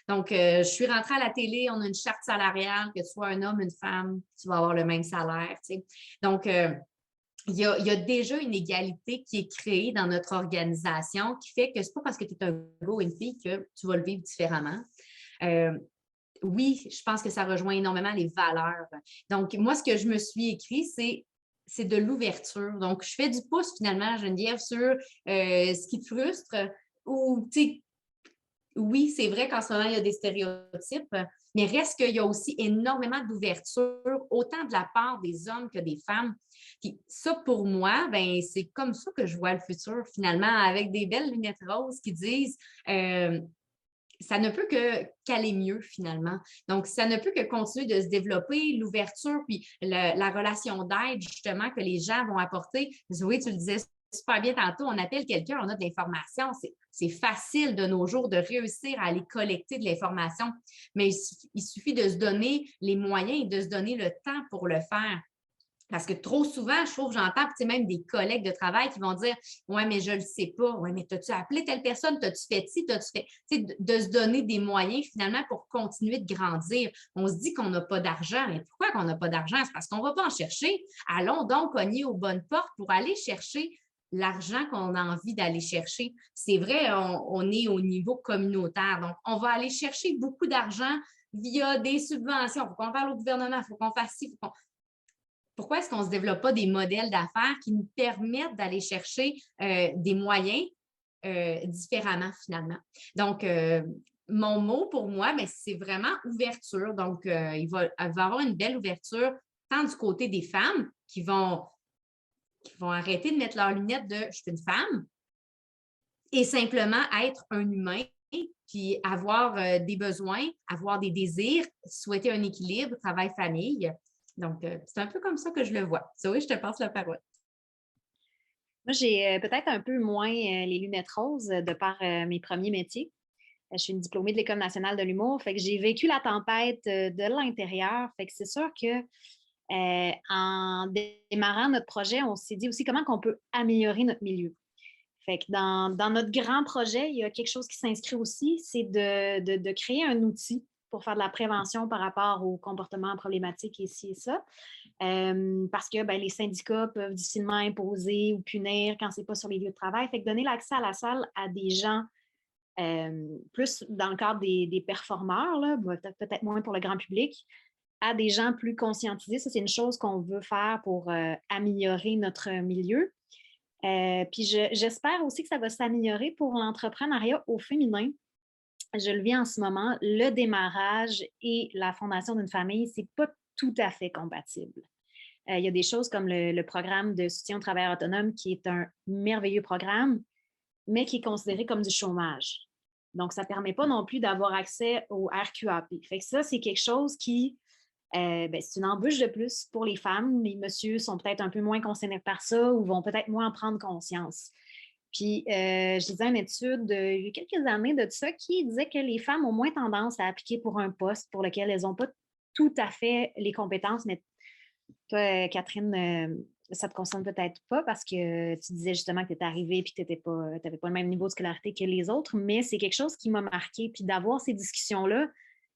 Donc, je suis rentrée à la télé, on a une charte salariale, que tu sois un homme, une femme, tu vas avoir le même salaire. Tu sais. Donc, il y a déjà une égalité qui est créée dans notre organisation qui fait que ce n'est pas parce que tu es un gars ou une fille que tu vas le vivre différemment. Oui, je pense que ça rejoint énormément les valeurs. Donc, moi, ce que je me suis écrit, c'est de l'ouverture. Donc, je fais du pouce finalement, Geneviève, sur ce qui te frustre ou, tu sais, oui, c'est vrai qu'en ce moment, il y a des stéréotypes, mais reste qu'il y a aussi énormément d'ouverture, autant de la part des hommes que des femmes. Puis ça, pour moi, ben, c'est comme ça que je vois le futur, finalement, avec des belles lunettes roses qui disent ça ne peut qu'aller mieux, finalement. Donc, ça ne peut que continuer de se développer, l'ouverture, puis la relation d'aide, justement, que les gens vont apporter. Oui, tu le disais super bien tantôt, on appelle quelqu'un, on a de l'information. C'est facile de nos jours de réussir à aller collecter de l'information, mais il suffit de se donner les moyens et de se donner le temps pour le faire. Parce que trop souvent, je trouve, j'entends même des collègues de travail qui vont dire ouais, mais je ne le sais pas. Ouais, mais t'as-tu appelé telle personne? T'as-tu fait ci? T'as-tu fait. De se donner des moyens finalement pour continuer de grandir. On se dit qu'on n'a pas d'argent. Mais pourquoi qu'on n'a pas d'argent? C'est parce qu'on ne va pas en chercher. Allons donc cogner aux bonnes portes pour aller chercher l'argent qu'on a envie d'aller chercher. C'est vrai, on est au niveau communautaire. Donc, on va aller chercher beaucoup d'argent via des subventions. Il faut qu'on parle au gouvernement, il faut qu'on fasse ci, pourquoi est-ce qu'on ne se développe pas des modèles d'affaires qui nous permettent d'aller chercher des moyens différemment finalement? Donc, mon mot pour moi, c'est vraiment ouverture. Donc, il va y avoir une belle ouverture tant du côté des femmes qui vont arrêter de mettre leurs lunettes de « je suis une femme » et simplement être un humain puis avoir des besoins, avoir des désirs, souhaiter un équilibre, travail-famille. Donc, c'est un peu comme ça que je le vois. Zoé, je te passe la parole. Moi, j'ai peut-être un peu moins les lunettes roses de par mes premiers métiers. Je suis une diplômée de l'École nationale de l'humour, fait que j'ai vécu la tempête de l'intérieur. Fait que c'est sûr que en démarrant notre projet, on s'est dit aussi comment on peut améliorer notre milieu. Fait que dans notre grand projet, il y a quelque chose qui s'inscrit aussi, c'est de créer un outil pour faire de la prévention par rapport aux comportements problématiques ici et ça. Parce que les syndicats peuvent difficilement imposer ou punir quand ce n'est pas sur les lieux de travail. Fait que donner l'accès à la salle à des gens, plus dans le cadre des performeurs, là, peut-être moins pour le grand public, à des gens plus conscientisés, ça, c'est une chose qu'on veut faire pour améliorer notre milieu. Puis j'espère aussi que ça va s'améliorer pour l'entrepreneuriat au féminin. Je le vis en ce moment, le démarrage et la fondation d'une famille, ce n'est pas tout à fait compatible. Il y a des choses comme le programme de soutien aux travailleurs autonomes qui est un merveilleux programme, mais qui est considéré comme du chômage. Donc, ça ne permet pas non plus d'avoir accès au RQAP. Fait que ça, c'est quelque chose qui, c'est une embûche de plus pour les femmes. Les messieurs sont peut-être un peu moins concernés par ça ou vont peut-être moins en prendre conscience. Puis, je lisais une étude il y a quelques années de ça qui disait que les femmes ont moins tendance à appliquer pour un poste pour lequel elles n'ont pas tout à fait les compétences. Mais toi, Catherine, ça ne te concerne peut-être pas parce que tu disais justement que tu étais arrivée et que tu n'avais pas le même niveau de scolarité que les autres, mais c'est quelque chose qui m'a marquée. Puis d'avoir ces discussions-là,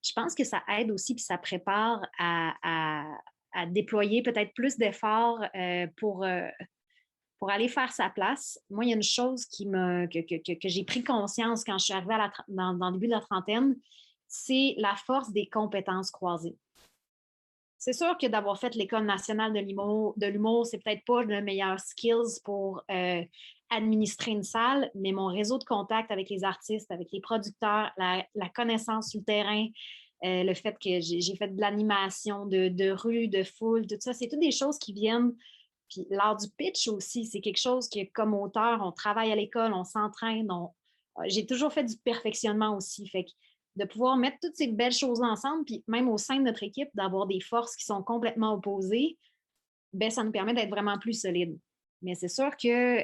je pense que ça aide aussi puis ça prépare à déployer peut-être plus d'efforts pour aller faire sa place. Moi, il y a une chose que j'ai pris conscience quand je suis arrivée dans le début de la trentaine, c'est la force des compétences croisées. C'est sûr que d'avoir fait l'École nationale de l'humour, c'est peut-être pas le meilleur skills pour administrer une salle, mais mon réseau de contact avec les artistes, avec les producteurs, la connaissance sur le terrain, le fait que j'ai fait de l'animation, de rue, de foule, tout ça, c'est toutes des choses qui viennent. Puis l'art du pitch aussi, c'est quelque chose que, comme auteur, on travaille à l'école, on s'entraîne. J'ai toujours fait du perfectionnement aussi. Fait que de pouvoir mettre toutes ces belles choses ensemble, puis même au sein de notre équipe, d'avoir des forces qui sont complètement opposées, ça nous permet d'être vraiment plus solides. Mais c'est sûr que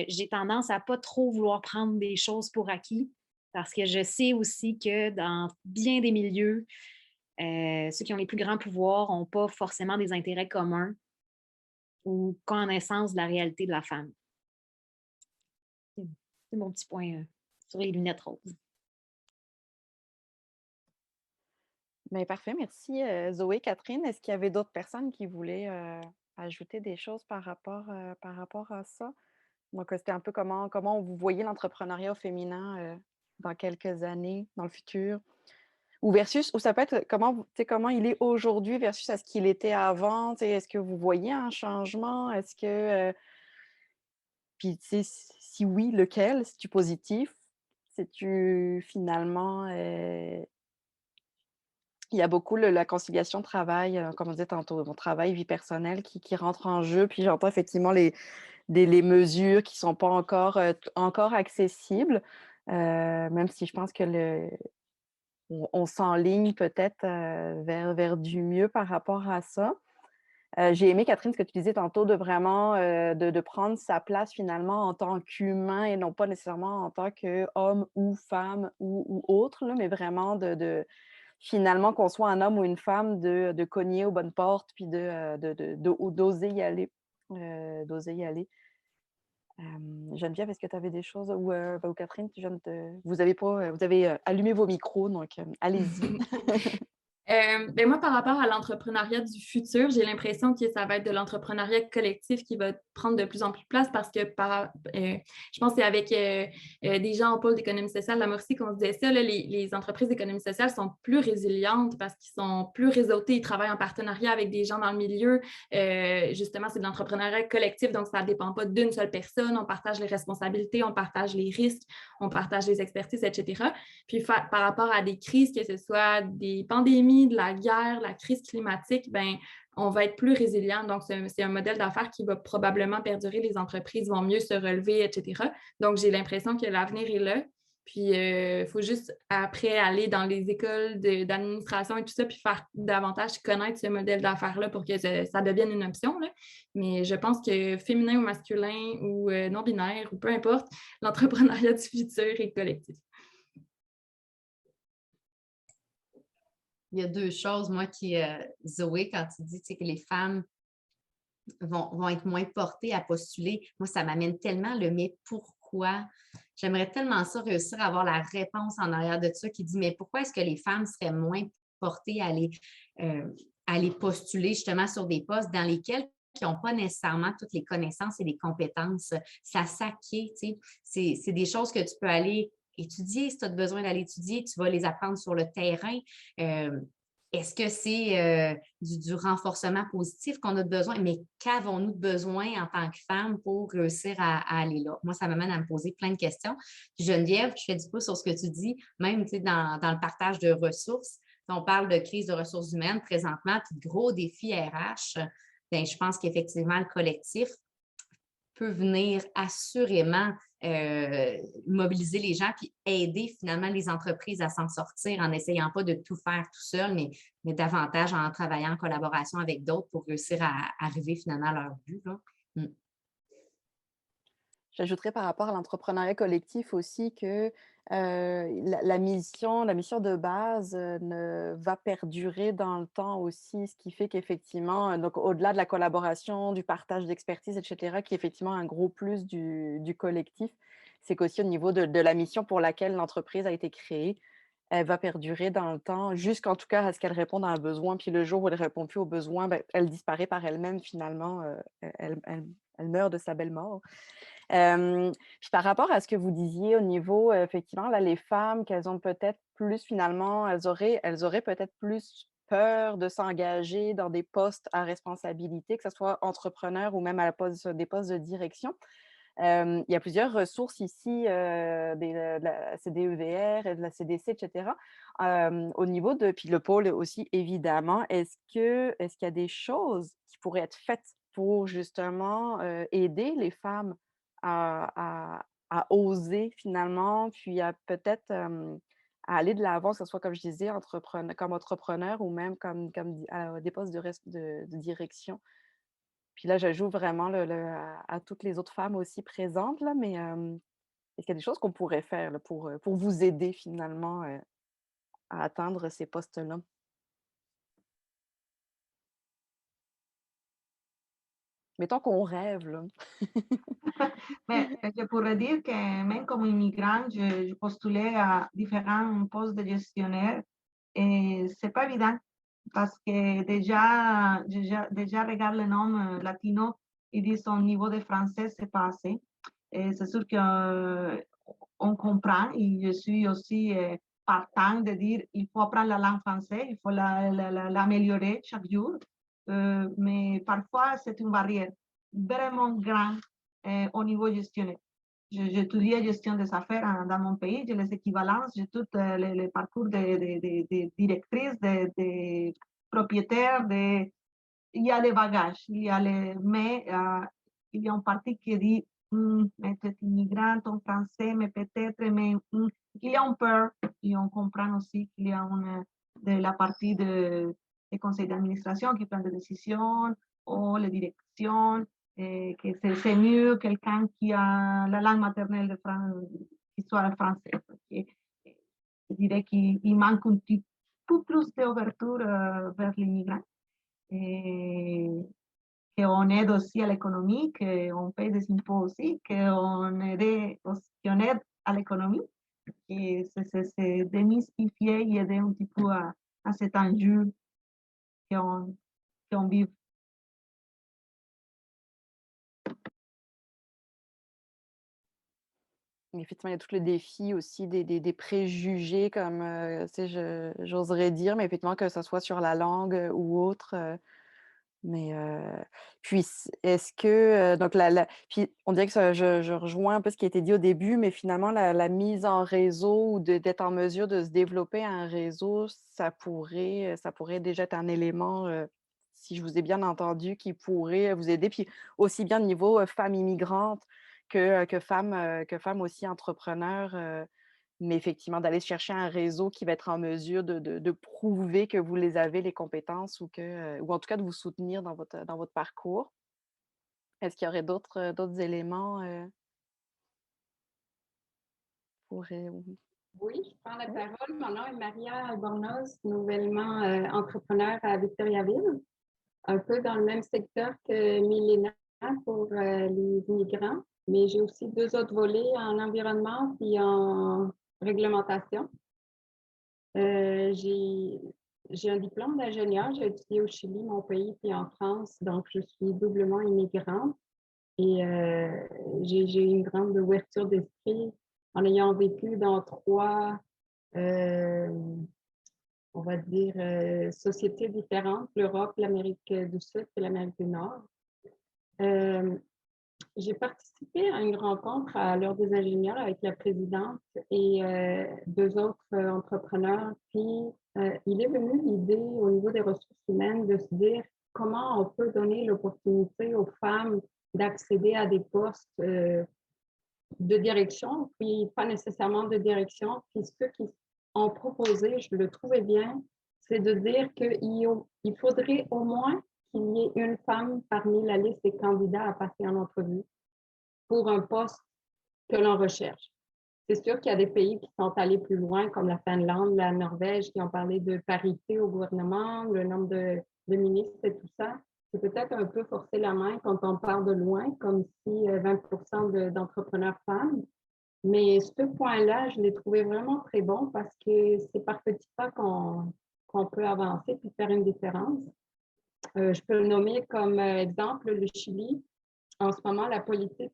j'ai tendance à pas trop vouloir prendre des choses pour acquis parce que je sais aussi que dans bien des milieux, ceux qui ont les plus grands pouvoirs n'ont pas forcément des intérêts communs ou connaissance de la réalité de la femme. C'est mon petit point sur les lunettes roses. Bien, parfait, merci Zoé, Catherine. Est-ce qu'il y avait d'autres personnes qui voulaient ajouter des choses par rapport à ça? Donc, c'était un peu comment vous voyez l'entrepreneuriat au féminin dans quelques années, dans le futur? Ou ça peut être comment il est aujourd'hui versus à ce qu'il était avant. Est-ce que vous voyez un changement? Est-ce que puis si oui, lequel? C'est-tu positif? C'est-tu finalement il y a beaucoup la conciliation travail, comme on disait tantôt, mon travail, vie personnelle qui rentre en jeu. Puis j'entends effectivement les mesures qui ne sont pas encore accessibles, même si je pense que on s'enligne peut-être vers du mieux par rapport à ça. J'ai aimé, Catherine, ce que tu disais tantôt, de vraiment de prendre sa place finalement en tant qu'humain et non pas nécessairement en tant qu'homme ou femme ou autre, là, mais vraiment finalement, qu'on soit un homme ou une femme, de cogner aux bonnes portes, puis d'oser y aller. D'oser y aller. Geneviève, est-ce que tu avais des choses ou Catherine, vous avez pas, vous avez allumé vos micros, donc allez-y. Ben moi, par rapport à l'entrepreneuriat du futur, j'ai l'impression que ça va être de l'entrepreneuriat collectif qui va prendre de plus en plus de place parce que je pense que c'est avec des gens au pôle d'économie sociale, la Mauricie, qu'on se disait ça, là, les entreprises d'économie sociale sont plus résilientes parce qu'ils sont plus réseautés, ils travaillent en partenariat avec des gens dans le milieu. Justement, c'est de l'entrepreneuriat collectif, donc ça ne dépend pas d'une seule personne. On partage les responsabilités, on partage les risques, on partage les expertises, etc. Puis par rapport à des crises, que ce soit des pandémies, de la guerre, la crise climatique, ben, on va être plus résilient. Donc, c'est un modèle d'affaires qui va probablement perdurer. Les entreprises vont mieux se relever, etc. Donc, j'ai l'impression que l'avenir est là. Puis, il faut juste après aller dans les écoles d'administration et tout ça, puis faire davantage connaître ce modèle d'affaires-là pour que ça devienne une option, là. Mais je pense que féminin ou masculin ou non-binaire ou peu importe, l'entrepreneuriat du futur est collectif. Il y a deux choses, moi, Zoé, quand tu dis que les femmes vont être moins portées à postuler, moi, ça m'amène tellement le « mais pourquoi ». J'aimerais tellement ça réussir à avoir la réponse en arrière de ça qui dit « mais pourquoi est-ce que les femmes seraient moins portées à aller postuler justement sur des postes dans lesquels qui n'ont pas nécessairement toutes les connaissances et les compétences. Ça s'acquiert, tu sais. C'est des choses que tu peux aller étudier. Si tu as besoin d'aller étudier, tu vas les apprendre sur le terrain. Est-ce que c'est du renforcement positif qu'on a besoin? Mais qu'avons-nous de besoin en tant que femme pour réussir à aller là? Moi, ça m'amène à me poser plein de questions. Puis Geneviève, je fais du pouce sur ce que tu dis, même dans le partage de ressources. On parle de crise de ressources humaines présentement, puis de gros défis RH. Bien, je pense qu'effectivement, le collectif peut venir assurément mobiliser les gens puis aider finalement les entreprises à s'en sortir en n'essayant pas de tout faire tout seul, mais davantage en travaillant en collaboration avec d'autres pour réussir à arriver finalement à leur but, là. J'ajouterais par rapport à l'entrepreneuriat collectif aussi que la mission de base ne va perdurer dans le temps aussi, ce qui fait qu'effectivement, donc au-delà de la collaboration, du partage d'expertise, etc., qui est effectivement un gros plus du collectif, c'est qu'aussi au niveau de la mission pour laquelle l'entreprise a été créée, elle va perdurer dans le temps, jusqu'en tout cas à ce qu'elle réponde à un besoin. Puis le jour où elle ne répond plus aux besoins, ben, elle disparaît par elle-même finalement, elle meurt de sa belle mort. Puis par rapport à ce que vous disiez au niveau, effectivement, là, les femmes, qu'elles ont peut-être plus finalement, elles auraient peut-être plus peur de s'engager dans des postes à responsabilité, que ce soit entrepreneur ou même des postes de direction. Il y a plusieurs ressources ici, de la CDEVR et de la CDC, etc. Au niveau puis le pôle aussi, évidemment. Est-ce qu'il y a des choses qui pourraient être faites pour justement aider les femmes à oser finalement, puis à peut-être à aller de l'avant, que ce soit, comme je disais, comme entrepreneur ou même comme à des postes de direction. Puis là, j'ajoute vraiment à toutes les autres femmes aussi présentes, là, mais est-ce qu'il y a des choses qu'on pourrait faire là, pour vous aider finalement à atteindre ces postes-là? Mettons qu'on rêve, là. Mais je pourrais dire que même comme immigrante, je postulais à différents postes de gestionnaire et c'est pas évident parce que déjà regarde le nom latino, ils disent son niveau de français, c'est pas assez. Et c'est sûr qu'on comprend et je suis aussi partant de dire il faut apprendre la langue française, il faut l'améliorer chaque jour. Mais parfois, c'est une barrière vraiment grande au niveau gestionnaire. J'étudie gestion des affaires dans mon pays, j'ai les équivalences, j'ai tous les parcours de directrices, de propriétaires, il y a les bagages, mais il y a une partie qui dit être immigrant en français, mais peut-être, mais il y a une peur et on comprend aussi qu'il y a de la partie des conseils d'administration qui prend des décisions ou les directions, que c'est mieux quelqu'un qui a la langue maternelle qui soit le français. Je dirais qu'il manque un petit plus d'ouverture vers les migrants. Et qu'on aide aussi à l'économie, qu'on paye des impôts aussi, qu'on aide à l'économie. Et c'est démystifier et aider un petit peu à cet enjeu qu'on vit. Effectivement, il y a tout le défi aussi des préjugés, comme j'oserais dire, mais effectivement, que ce soit sur la langue ou autre. Mais puis, est-ce que donc puis on dirait que je rejoins un peu ce qui a été dit au début, mais finalement, la mise en réseau ou d'être en mesure de se développer un réseau, ça pourrait déjà être un élément, si je vous ai bien entendu, qui pourrait vous aider. Puis aussi bien au niveau femmes immigrantes que femmes aussi entrepreneurs. Mais effectivement, d'aller chercher un réseau qui va être en mesure de prouver que vous les avez, les compétences, ou en tout cas de vous soutenir dans votre parcours. Est-ce qu'il y aurait d'autres éléments pour... Oui, je prends la parole. Mon nom est Maria Albornoz, nouvellement entrepreneur à Victoriaville, un peu dans le même secteur que Milena pour les immigrants, mais j'ai aussi 2 autres volets en environnement et en réglementation. J'ai un diplôme d'ingénieur. J'ai étudié au Chili, mon pays, puis en France, donc je suis doublement immigrante. Et j'ai une grande ouverture d'esprit en ayant vécu dans 3, on va dire, sociétés différentes, l'Europe, l'Amérique du Sud et l'Amérique du Nord. J'ai participé à une rencontre à l'Heure des ingénieurs avec la présidente et 2 autres entrepreneurs. Puis, il est venu l'idée au niveau des ressources humaines de se dire comment on peut donner l'opportunité aux femmes d'accéder à des postes de direction, puis pas nécessairement de direction. Puis ceux qui ont proposé, je le trouvais bien, c'est de dire qu'il faudrait au moins qu'il y ait une femme parmi la liste des candidats à passer en entrevue pour un poste que l'on recherche. C'est sûr qu'il y a des pays qui sont allés plus loin, comme la Finlande, la Norvège, qui ont parlé de parité au gouvernement, le nombre de ministres et tout ça. C'est peut-être un peu forcer la main quand on parle de loin, comme si 20% d'entrepreneurs femmes. Mais ce point-là, je l'ai trouvé vraiment très bon parce que c'est par petits pas qu'on peut avancer et faire une différence. Je peux le nommer comme exemple le Chili. En ce moment, la politique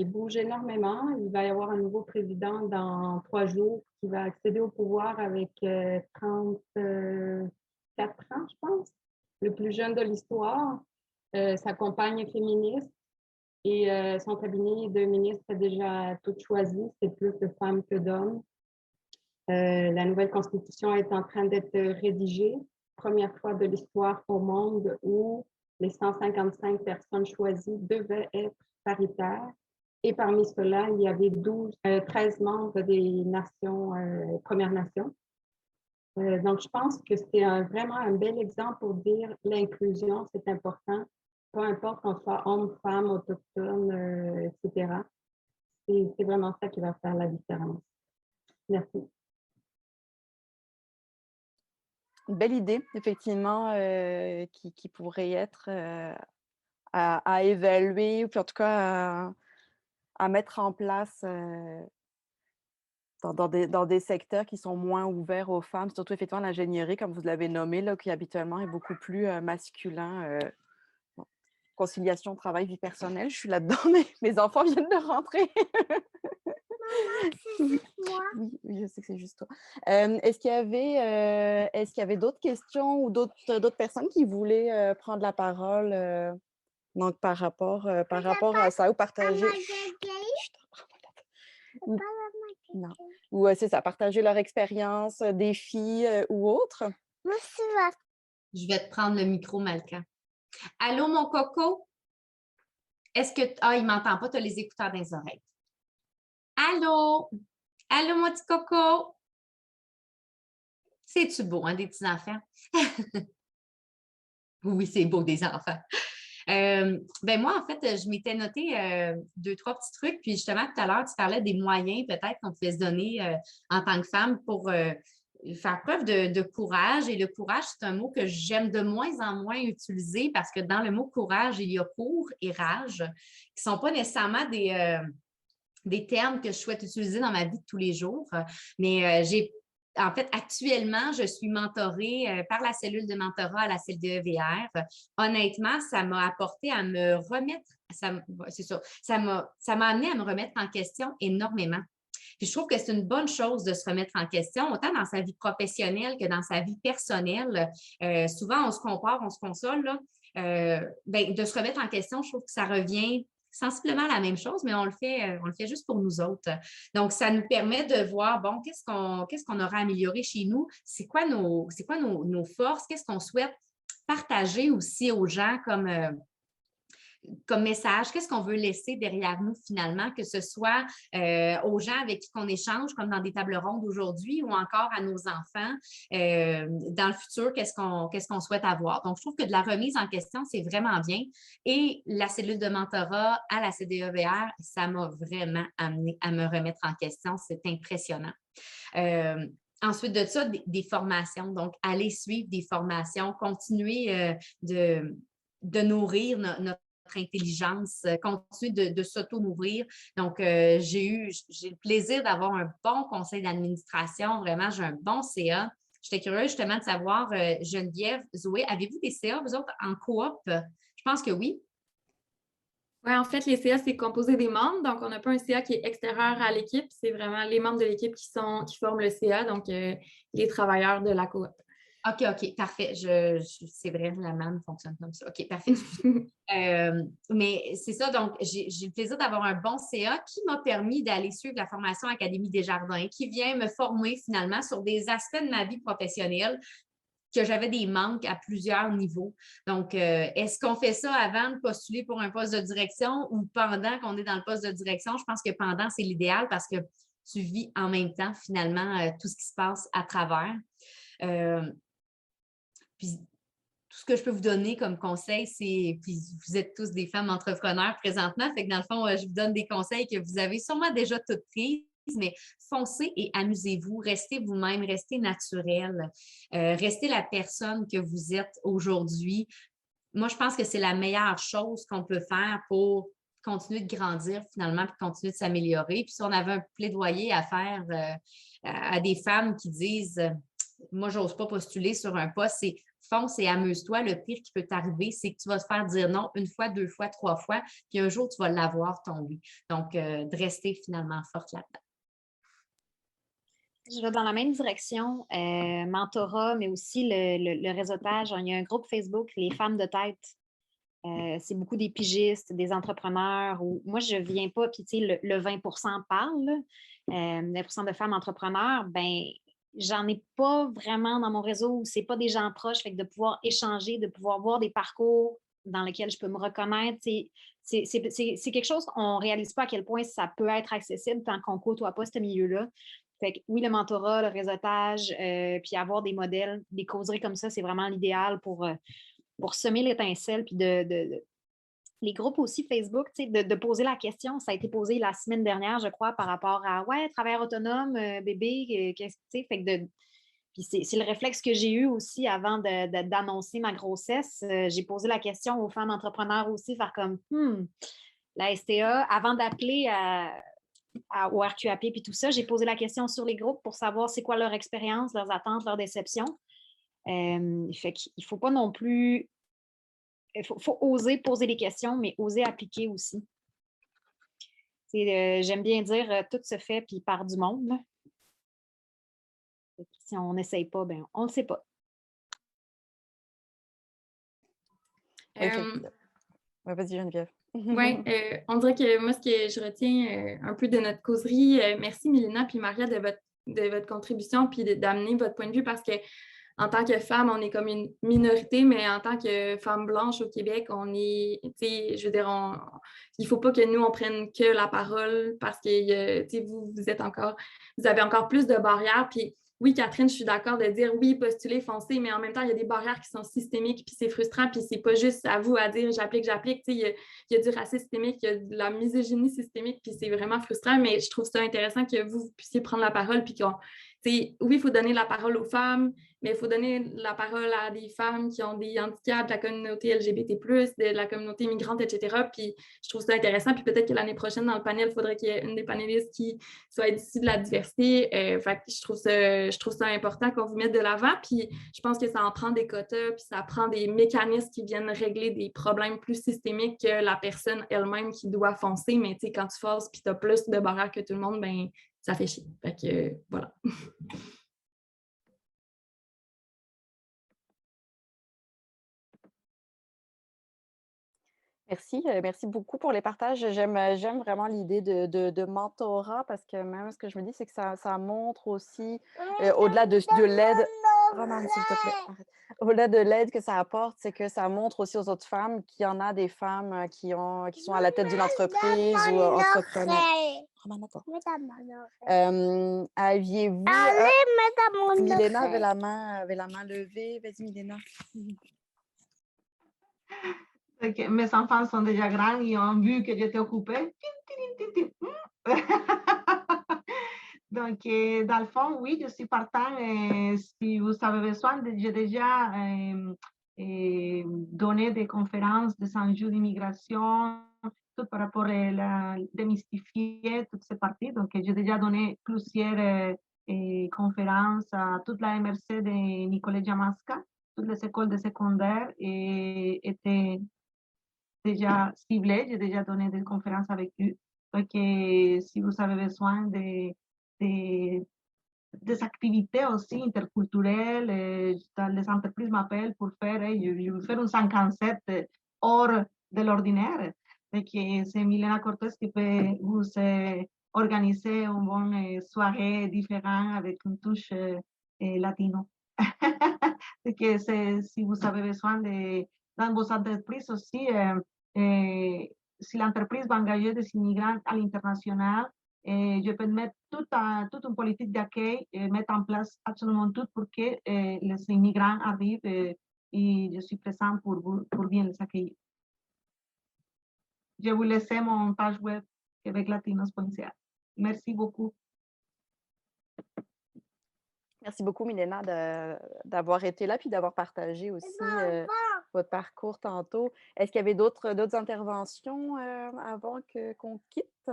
bouge énormément. Il va y avoir un nouveau président dans 3 jours qui va accéder au pouvoir avec 34 ans, je pense. Le plus jeune de l'histoire. Sa compagne est féministe et son cabinet de ministre est déjà tout choisi. C'est plus de femmes que d'hommes. La nouvelle constitution est en train d'être rédigée. Première fois de l'histoire au monde où les 155 personnes choisies devaient être paritaires. Et parmi ceux-là, il y avait 13 membres des nations, Premières Nations. Donc, je pense que c'est vraiment un bel exemple pour dire l'inclusion, c'est important. Peu importe qu'on soit homme, femme, autochtone, etc. C'est vraiment ça qui va faire la différence. Merci. Une belle idée, effectivement, qui pourrait être à évaluer, ou puis en tout cas à mettre en place dans des secteurs qui sont moins ouverts aux femmes, surtout effectivement l'ingénierie, comme vous l'avez nommé, là, qui habituellement est beaucoup plus masculin. Bon. Conciliation, travail, vie personnelle, je suis là-dedans, mais mes enfants viennent de rentrer. Oui, je sais que c'est juste toi. Est-ce qu'il y avait d'autres questions ou d'autres personnes qui voulaient prendre la parole donc par rapport à ça, ou partager? Non. Ou c'est ça, partager leur expérience, défis ou autre? Je vais te prendre le micro, Malka. Allô, mon coco? Est-ce que... Ah, il ne m'entend pas, tu as les écouteurs dans les oreilles. Allô? Allô, mon petit coco? C'est-tu beau, hein, des petits enfants? Oui, c'est beau, des enfants. Ben moi, en fait, je m'étais noté 2, 3 petits trucs. Puis justement, tout à l'heure, tu parlais des moyens peut-être qu'on pouvait se donner en tant que femme pour faire preuve de courage. Et le courage, c'est un mot que j'aime de moins en moins utiliser parce que dans le mot courage, il y a cour et rage, qui ne sont pas nécessairement des termes que je souhaite utiliser dans ma vie de tous les jours. Mais en fait, actuellement, je suis mentorée par la cellule de mentorat à la CLDEVR. Honnêtement, ça m'a apporté à me remettre, c'est ça, ça m'a amené à me remettre en question énormément. Puis je trouve que c'est une bonne chose de se remettre en question, autant dans sa vie professionnelle que dans sa vie personnelle. Souvent, on se compare, on se console, là. De se remettre en question, je trouve que ça revient sensiblement la même chose, mais on le fait juste pour nous autres. Donc, ça nous permet de voir, bon, qu'est-ce qu'on aura amélioré chez nous? C'est quoi nos forces? Qu'est-ce qu'on souhaite partager aussi aux gens comme message? Qu'est-ce qu'on veut laisser derrière nous finalement, que ce soit aux gens avec qui on échange, comme dans des tables rondes aujourd'hui, ou encore à nos enfants dans le futur, qu'est-ce qu'on souhaite avoir. Donc, je trouve que de la remise en question, c'est vraiment bien. Et la cellule de mentorat à la CDEVR, ça m'a vraiment amené à me remettre en question. C'est impressionnant. Ensuite de ça, des formations. Donc, aller suivre des formations, continuer de nourrir notre intelligence, continuer de s'auto-nourrir. Donc, j'ai le plaisir d'avoir un bon conseil d'administration. Vraiment, j'ai un bon CA. J'étais curieuse justement de savoir, Geneviève, Zoé, avez-vous des CA, vous autres, en coop? Je pense que oui. Oui, en fait, les CA, c'est composé des membres. Donc, on n'a pas un CA qui est extérieur à l'équipe. C'est vraiment les membres de l'équipe qui forment le CA, donc les travailleurs de la coop. OK, parfait. C'est vrai, la MAN fonctionne comme ça. OK, parfait. Mais c'est ça, donc j'ai le plaisir d'avoir un bon CA qui m'a permis d'aller suivre la formation Académie Desjardins, qui vient me former finalement sur des aspects de ma vie professionnelle que j'avais des manques à plusieurs niveaux. Donc, est-ce qu'on fait ça avant de postuler pour un poste de direction ou pendant qu'on est dans le poste de direction? Je pense que pendant, c'est l'idéal parce que tu vis en même temps finalement tout ce qui se passe à travers. Puis, tout ce que je peux vous donner comme conseil, puis vous êtes tous des femmes entrepreneurs présentement, fait que dans le fond, je vous donne des conseils que vous avez sûrement déjà toutes prises, mais foncez et amusez-vous, restez vous-même, restez naturel, restez la personne que vous êtes aujourd'hui. Moi, je pense que c'est la meilleure chose qu'on peut faire pour continuer de grandir finalement, puis continuer de s'améliorer. Puis si on avait un plaidoyer à faire à des femmes qui disent moi, je n'ose pas postuler sur un poste, c'est fonce et amuse-toi. Le pire qui peut t'arriver, c'est que tu vas te faire dire non une fois, 2 fois, 3 fois, puis un jour, tu vas l'avoir ton oui. Donc, de rester finalement forte là-dedans. Je vais dans la même direction, mentorat, mais aussi le réseautage. Il y a un groupe Facebook, les femmes de tête. C'est beaucoup des pigistes, des entrepreneurs. Moi, je ne viens pas, puis tu sais, le 20% parle, 20% de femmes entrepreneurs, ben j'en ai pas vraiment dans mon réseau où c'est pas des gens proches, fait que de pouvoir échanger, de pouvoir voir des parcours dans lesquels je peux me reconnaître, c'est quelque chose qu'on ne réalise pas à quel point ça peut être accessible tant qu'on ne côtoie pas ce milieu-là. Fait que oui, le mentorat, le réseautage, puis avoir des modèles, des causeries comme ça, c'est vraiment l'idéal pour semer l'étincelle, puis les groupes aussi Facebook, de poser la question. Ça a été posé la semaine dernière, je crois, par rapport à travailleur autonome, bébé, qu'est-ce que tu sais, fait que puis c'est le réflexe que j'ai eu aussi avant d'annoncer ma grossesse. J'ai posé la question aux femmes entrepreneurs aussi, faire comme la STA, avant d'appeler au RQAP puis tout ça, j'ai posé la question sur les groupes pour savoir c'est quoi leur expérience, leurs attentes, leurs déceptions. Fait qu'il ne faut pas non plus. Il faut oser poser des questions, mais oser appliquer aussi. J'aime bien dire tout se fait puis par du monde. Là. Si on n'essaye pas, ben on ne le sait pas. Vas-y, Geneviève. Oui, on dirait que moi, ce que je retiens un peu de notre causerie, merci Mélina puis Maria de votre contribution puis d'amener votre point de vue parce que en tant que femme, on est comme une minorité, mais en tant que femme blanche au Québec, on est, tu sais, je veux dire, il ne faut pas que nous, on prenne que la parole parce que, tu sais, vous avez encore plus de barrières. Puis oui, Catherine, je suis d'accord de dire oui, postuler, foncer, mais en même temps, il y a des barrières qui sont systémiques, puis c'est frustrant, puis c'est pas juste à vous à dire j'applique. Tu sais, il y a du racisme systémique, il y a de la misogynie systémique, puis c'est vraiment frustrant, mais je trouve ça intéressant que vous puissiez prendre la parole, puis oui, il faut donner la parole aux femmes, mais il faut donner la parole à des femmes qui ont des handicaps, de la communauté LGBT+, de la communauté migrante, etc. Puis je trouve ça intéressant. Puis peut-être que l'année prochaine, dans le panel, il faudrait qu'il y ait une des panélistes qui soit issue de la diversité. Fait que je trouve ça important qu'on vous mette de l'avant. Puis je pense que ça en prend des quotas, puis ça prend des mécanismes qui viennent régler des problèmes plus systémiques que la personne elle-même qui doit foncer. Mais tu sais, quand tu forces puis tu as plus de barrières que tout le monde, ben ça fait chier. Fait que voilà. Merci beaucoup pour les partages. J'aime vraiment l'idée de mentorat parce que même ce que je me dis, c'est que ça montre aussi, au-delà de l'aide. Roman, s'il te plaît, arrête. Au-delà de l'aide que ça apporte, c'est que ça montre aussi aux autres femmes qu'il y en a des femmes qui sont à la tête d'une entreprise ou entrepreneur. Roman, attends. Aviez-vous. Milena avait la main levée. Vas-y, Milena. Que mes enfants sont déjà grands, ils ont vu que j'étais occupée. Donc, dans le fond, oui, je suis partant. Si vous avez besoin, j'ai déjà donné des conférences des enjeux d'immigration, tout par rapport à démystifier toutes ces parties. Donc, j'ai déjà donné plusieurs conférences à toute la MRC de Nicolet Jamasca, toutes les écoles de secondaire étaient déjà ciblées. J'ai déjà donné des conférences avec eux. Donc, si vous avez besoin des activités aussi interculturelles, les entreprises m'appellent pour faire, je veux faire un 57 hors de l'ordinaire. Donc, c'est Milena Cortés qui peut vous organiser une bonne soirée différente avec une touche latino. Donc, si vous avez besoin dans vos entreprises aussi, si l'entreprise va engager des immigrants à l'international, je peux mettre toute une politique d'accueil, mettre en place absolument tout pour que les immigrants arrivent et je suis présente pour bien les accueillir. Je vous laisse mon page web québeclatinos.ca. Merci beaucoup. Merci beaucoup, Milena, d'avoir été là puis d'avoir partagé aussi votre parcours tantôt. Est-ce qu'il y avait d'autres interventions avant qu'on quitte?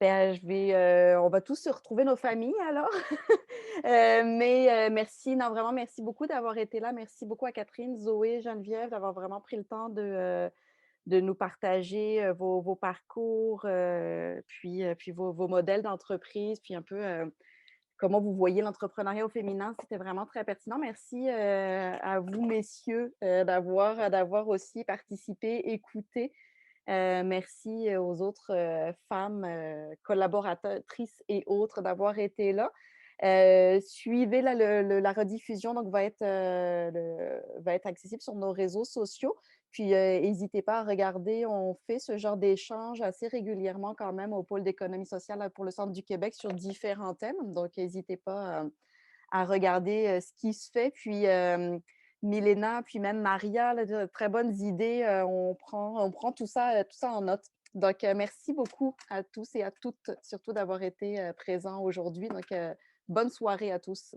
Ben, on va tous se retrouver nos familles alors. Mais merci, non, vraiment, merci beaucoup d'avoir été là. Merci beaucoup à Catherine, Zoé, Geneviève d'avoir vraiment pris le temps de nous partager vos parcours, puis vos modèles d'entreprise, puis un peu comment vous voyez l'entrepreneuriat au féminin. C'était vraiment très pertinent. Merci à vous, messieurs, d'avoir aussi participé, écouté. Merci aux autres femmes collaboratrices et autres d'avoir été là. Suivez la rediffusion, donc va être accessible sur nos réseaux sociaux. Puis n'hésitez pas à regarder, on fait ce genre d'échange assez régulièrement quand même au pôle d'économie sociale pour le Centre du Québec sur différents thèmes. Donc n'hésitez pas à regarder ce qui se fait. Puis Milena, puis même Maria, là, de très bonnes idées. On prend tout ça en note. Donc, merci beaucoup à tous et à toutes, surtout d'avoir été présents aujourd'hui. Donc, bonne soirée à tous.